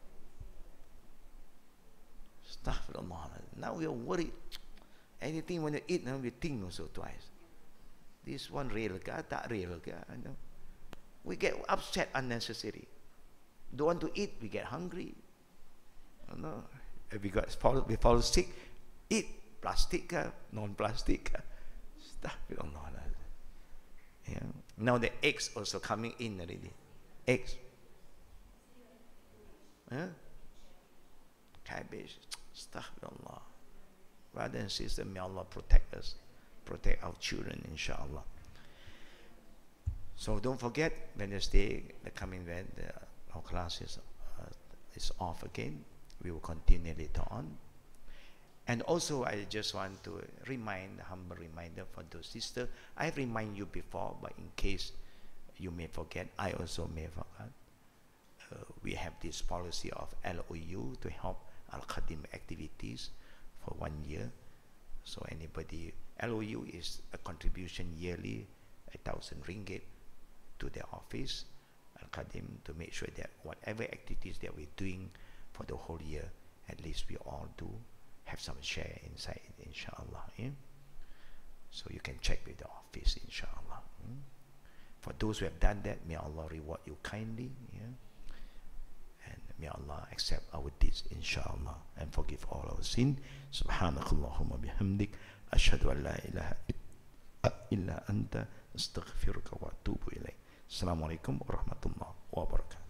Astaghfirullah. Now we are worried. Anything when you eat, we think also twice. This one real ka, tak real ka. We get upset unnecessary. Don't want to eat, we get hungry. No. If we fall sick, eat plastic, non-plastic. Astaghfirullah. Yeah. Now the eggs also coming in already. Eggs. Cabbage. Astaghfirullah. Brother and sister, may Allah protect us, protect our children, inshallah. So don't forget, Wednesday, the coming our classes is off again. We will continue later on. And also, I just want to humble reminder for those sisters. I remind you before, but in case you may forget, I also may forget. We have this policy of LOU to help Al-Khadim activities for 1 year. So anybody, LOU is a contribution yearly, 1,000 ringgit to their office, Al-Khadim, to make sure that whatever activities that we're doing for the whole year, at least we all do have some share inside it, inshallah. Yeah? So you can check with the office, inshallah. For those who have done that, may Allah reward you kindly. Yeah? And may Allah accept our deeds, inshallah, and forgive all our sin. Subhanakallahumma bihamdik, ashhadu an la ilaha illa anta, astaghfiruka wa atubu ilayk. Assalamu alaikum wa rahmatullahi wa barakatuh.